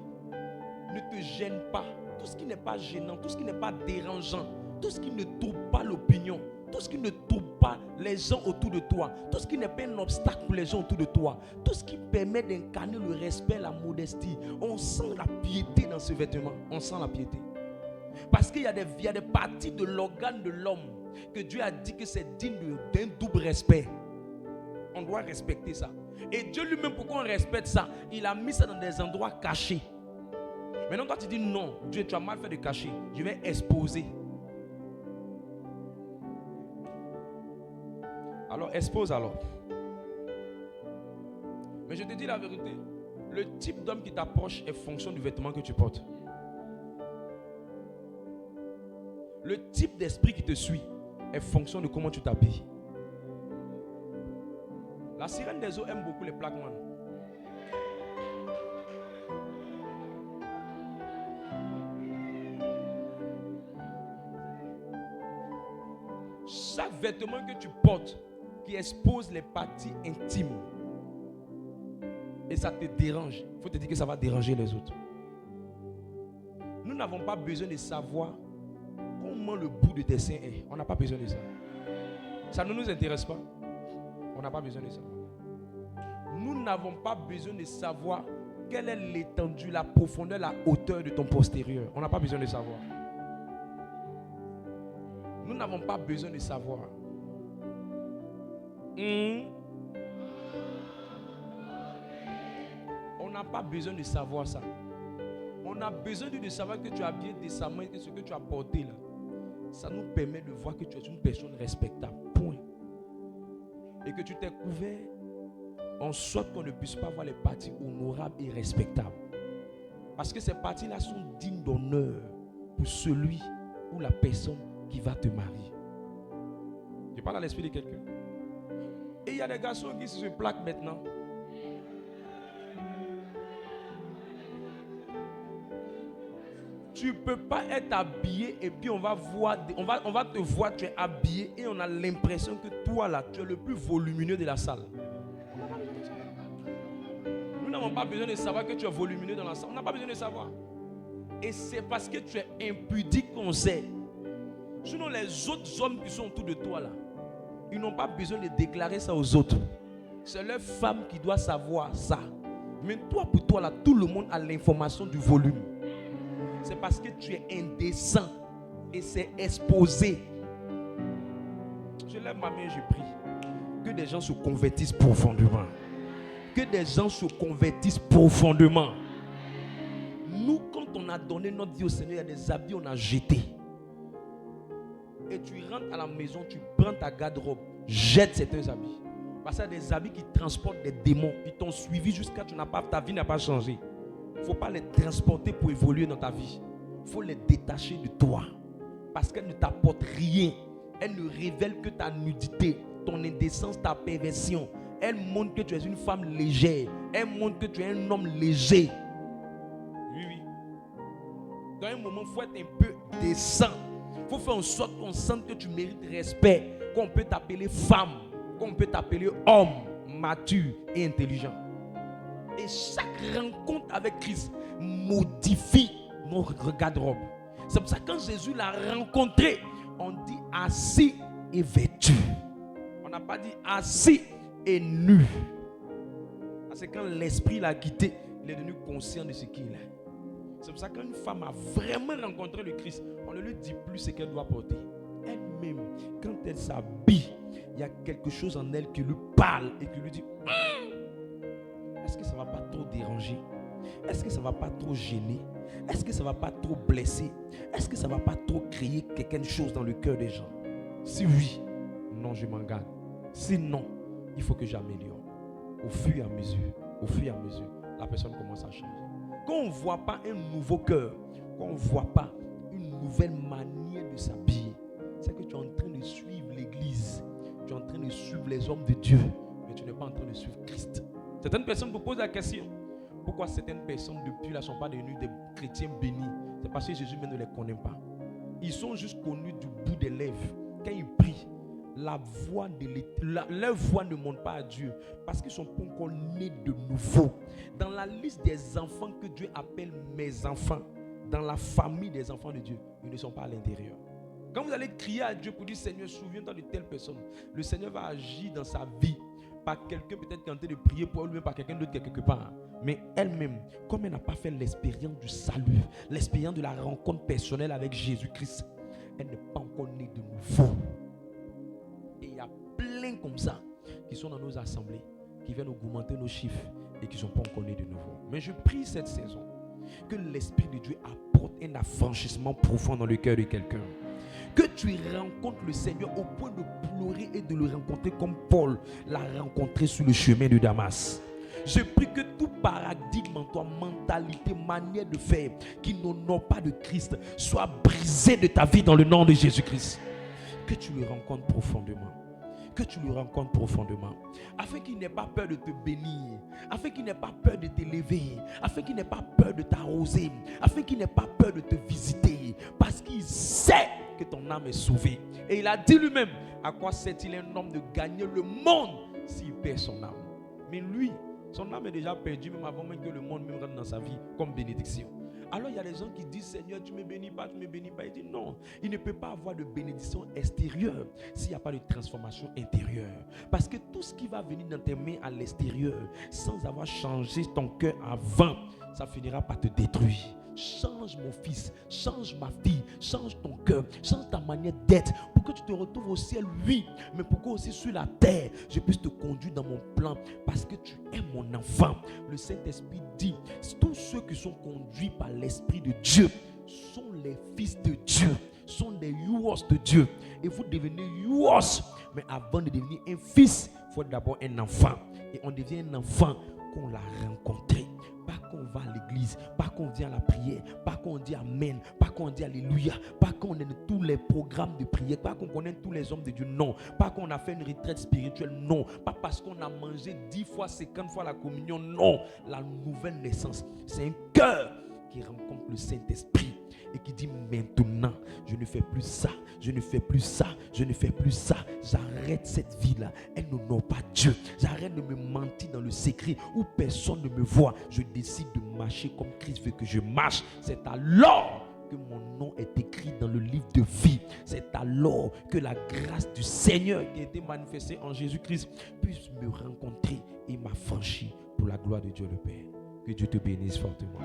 ne te gêne pas, tout ce qui n'est pas gênant, tout ce qui n'est pas dérangeant, tout ce qui ne trouble pas l'opinion, tout ce qui ne trouble pas les gens autour de toi, tout ce qui n'est pas un obstacle pour les gens autour de toi, tout ce qui permet d'incarner le respect, la modestie. On sent la piété dans ce vêtement. On sent la piété. Parce qu'il y a des parties de l'organe de l'homme que Dieu a dit que c'est digne d'un double respect. On doit respecter ça. Et Dieu lui-même, pourquoi on respecte ça? Il a mis ça dans des endroits cachés. Maintenant, toi tu dis non, Dieu, tu as mal fait de cacher. Je vais exposer. Alors, expose alors. Mais je te dis la vérité, le type d'homme qui t'approche est fonction du vêtement que tu portes. Le type d'esprit qui te suit est fonction de comment tu t'habilles. La sirène des eaux aime beaucoup les plaquements. Chaque vêtement que tu portes qui expose les parties intimes et ça te dérange, il faut te dire que ça va déranger les autres. Nous n'avons pas besoin de savoir comment le bout de tes seins est. On n'a pas besoin de ça. Ça ne nous intéresse pas. On n'a pas besoin de ça. Nous n'avons pas besoin de savoir quelle est l'étendue, la profondeur, la hauteur de ton postérieur. On n'a pas besoin de savoir. Nous n'avons pas besoin de savoir. On n'a pas besoin de savoir ça. On a besoin de savoir que tu as habillé décemment et que ce que tu as porté là, ça nous permet de voir que tu es une personne respectable. Point. Et que tu t'es couvert en sorte qu'on ne puisse pas voir les parties honorables et respectables. Parce que ces parties-là sont dignes d'honneur pour celui ou la personne qui va te marier. Je parle à l'esprit de quelqu'un. Et il y a des garçons qui se plaquent maintenant. Tu ne peux pas être habillé et puis on va te voir, tu es habillé et on a l'impression que toi là, tu es le plus volumineux de la salle. Nous n'avons pas besoin de savoir que tu es volumineux dans la salle. On n'a pas besoin de savoir. Et c'est parce que tu es impudique qu'on sait. Sinon les autres hommes qui sont autour de toi là, ils n'ont pas besoin de déclarer ça aux autres. C'est leur femme qui doit savoir ça. Mais toi, pour toi là, tout le monde a l'information du volume. C'est parce que tu es indécent et c'est exposé. Je lève ma main et je prie. Que des gens se convertissent profondément. Que des gens se convertissent profondément. Nous, quand on a donné notre vie au Seigneur, il y a des habits qu'on a jetés. Et tu rentres à la maison, tu prends ta garde-robe, jette certains habits. Parce qu'il y a des habits qui transportent des démons. Ils t'ont suivi jusqu'à ce que ta vie n'a pas changé. Il ne faut pas les transporter pour évoluer dans ta vie. Il faut les détacher de toi. Parce qu'elles ne t'apportent rien. Elles ne révèlent que ta nudité, ton indécence, ta perversion. Elles montrent que tu es une femme légère. Elles montrent que tu es un homme léger. Oui, oui. Dans un moment, il faut être un peu décent. Il faut faire en sorte qu'on sente que tu mérites respect. Qu'on peut t'appeler femme. Qu'on peut t'appeler homme mature et intelligent. Et chaque rencontre avec Christ modifie notre garde-robe. C'est pour ça que quand Jésus l'a rencontré, on dit assis et vêtu. On n'a pas dit assis et nu. Parce que quand l'esprit l'a quitté, il est devenu conscient de ce qu'il est. C'est pour ça qu'une femme a vraiment rencontré le Christ, on ne lui dit plus ce qu'elle doit porter. Elle-même, quand elle s'habille, il y a quelque chose en elle qui lui parle et qui lui dit est-ce que ça ne va pas trop déranger? Est-ce que ça ne va pas trop gêner? Est-ce que ça ne va pas trop blesser? Est-ce que ça ne va pas trop créer quelque chose dans le cœur des gens? Si oui, Non, je m'en garde. Sinon, il faut que j'améliore. Au fur et à mesure, la personne commence à changer. Quand on ne voit pas un nouveau cœur, quand on ne voit pas une nouvelle manière de s'habiller, c'est que tu es en train de suivre l'église. Tu es en train de suivre les hommes de Dieu, mais tu n'es pas en train de suivre Christ. Certaines personnes vous posent la question: pourquoi certaines personnes depuis là ne sont pas devenues des chrétiens bénis? C'est parce que Jésus même ne les connaît pas. Ils sont juste connus du bout des lèvres. Quand ils prient, leur voix ne monte pas à Dieu parce qu'ils ne sont pas encore nés de nouveau. Dans la liste des enfants que Dieu appelle mes enfants, dans la famille des enfants de Dieu, ils ne sont pas à l'intérieur. Quand vous allez crier à Dieu pour dire: Seigneur, souviens-toi de telle personne, le Seigneur va agir dans sa vie par quelqu'un peut-être qui est en train de prier pour elle, ou par quelqu'un d'autre quelque part. Mais elle-même, comme elle n'a pas fait l'expérience du salut, l'expérience de la rencontre personnelle avec Jésus-Christ, elle n'est pas encore née de nouveau. Et il y a plein comme ça qui sont dans nos assemblées, qui viennent augmenter nos chiffres et qui ne sont pas encore nés de nouveau. Mais je prie cette saison que l'Esprit de Dieu apporte un affranchissement profond dans le cœur de quelqu'un. Que tu rencontres le Seigneur au point de pleurer et de le rencontrer comme Paul l'a rencontré sur le chemin de Damas. Je prie que tout paradigme en toi, mentalité, manière de faire qui n'honore pas de Christ soit brisé de ta vie dans le nom de Jésus-Christ. Que tu le rencontres profondément. Que tu le rencontres profondément. Afin qu'il n'ait pas peur de te bénir. Afin qu'il n'ait pas peur de t'élever. Afin qu'il n'ait pas peur de t'arroser. Afin qu'il n'ait pas peur de te visiter. Parce qu'il sait que ton âme est sauvée. Et il a dit lui-même: à quoi sert-il un homme de gagner le monde s'il perd son âme? Mais lui, son âme est déjà perdue même avant même que le monde me rentre dans sa vie comme bénédiction. Alors il y a des gens qui disent: Seigneur, tu ne me bénis pas, tu ne me bénis pas. Il dit non, il ne peut pas avoir de bénédiction extérieure s'il n'y a pas de transformation intérieure. Parce que tout ce qui va venir dans tes mains à l'extérieur, sans avoir changé ton cœur avant, ça finira par te détruire. Change mon fils, change ma fille, change ton cœur, change ta manière d'être pour que tu te retrouves au ciel, oui, mais pour que aussi sur la terre, je puisse te conduire dans mon plan parce que tu es mon enfant. Le Saint-Esprit dit: tous ceux qui sont conduits par l'Esprit de Dieu sont les fils de Dieu, sont des youos de Dieu. Et vous devenez youos, mais avant de devenir un fils, il faut d'abord un enfant. Et on devient un enfant qu'on l'a rencontré. Pas qu'on va à l'église, pas qu'on vient à la prière, pas qu'on dit amen, pas qu'on dit alléluia, pas qu'on ait tous les programmes de prière, pas qu'on connaît tous les hommes de Dieu, non. Pas qu'on a fait une retraite spirituelle, non. Pas parce qu'on a mangé 10 fois, 50 fois la communion, non. La nouvelle naissance, c'est un cœur qui rencontre le Saint-Esprit et qui dit: maintenant, je ne fais plus ça, je ne fais plus ça, je ne fais plus ça. J'arrête cette vie-là. Elle n'honore pas Dieu. J'arrête de me mentir dans le secret où personne ne me voit. Je décide de marcher comme Christ veut que je marche. C'est alors que mon nom est écrit dans le livre de vie. C'est alors que la grâce du Seigneur qui a été manifestée en Jésus-Christ puisse me rencontrer et m'affranchir pour la gloire de Dieu le Père. Que Dieu te bénisse fortement.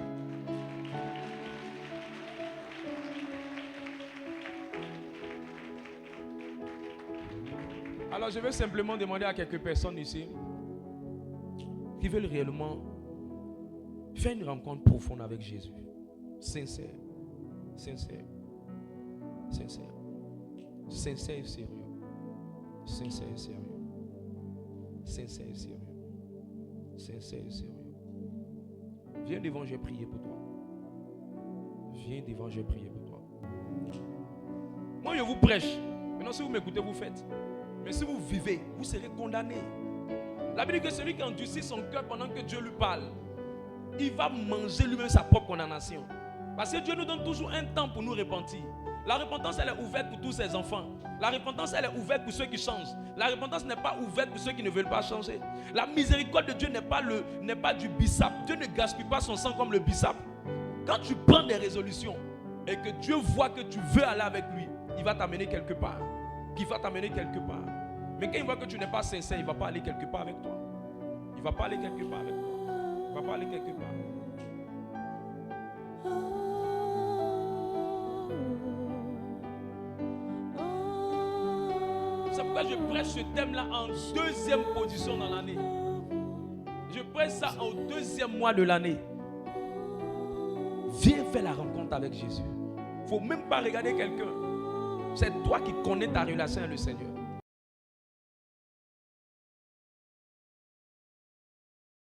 Alors je vais simplement demander à quelques personnes ici qui veulent réellement faire une rencontre profonde avec Jésus. Sincère. Sincère. Sincère. Sincère et sérieux. Sincère et sérieux. Sincère et sérieux. Sincère et sérieux. Viens devant, je vais prier pour toi. Viens devant, je vais prier pour toi. Moi, je vous prêche. Maintenant, si vous m'écoutez, vous faites. Mais si vous vivez, vous serez condamné. La Bible dit que celui qui endurcit son cœur pendant que Dieu lui parle, il va manger lui-même sa propre condamnation. Parce que Dieu nous donne toujours un temps pour nous repentir. La repentance, elle est ouverte pour tous ses enfants. La repentance, elle est ouverte pour ceux qui changent. La repentance n'est pas ouverte pour ceux qui ne veulent pas changer. La miséricorde de Dieu n'est pas du bissap. Dieu ne gaspille pas son sang comme le bissap. Quand tu prends des résolutions et que Dieu voit que tu veux aller avec lui, il va t'amener quelque part. Il va t'amener quelque part. Mais quand il voit que tu n'es pas sincère, il ne va pas aller quelque part avec toi. Il ne va pas aller quelque part avec toi. Il ne va pas aller quelque part. C'est pourquoi je prêche ce thème-là en deuxième position dans l'année. Je prêche ça au deuxième mois de l'année. Viens faire la rencontre avec Jésus. Il ne faut même pas regarder quelqu'un. C'est toi qui connais ta relation avec le Seigneur.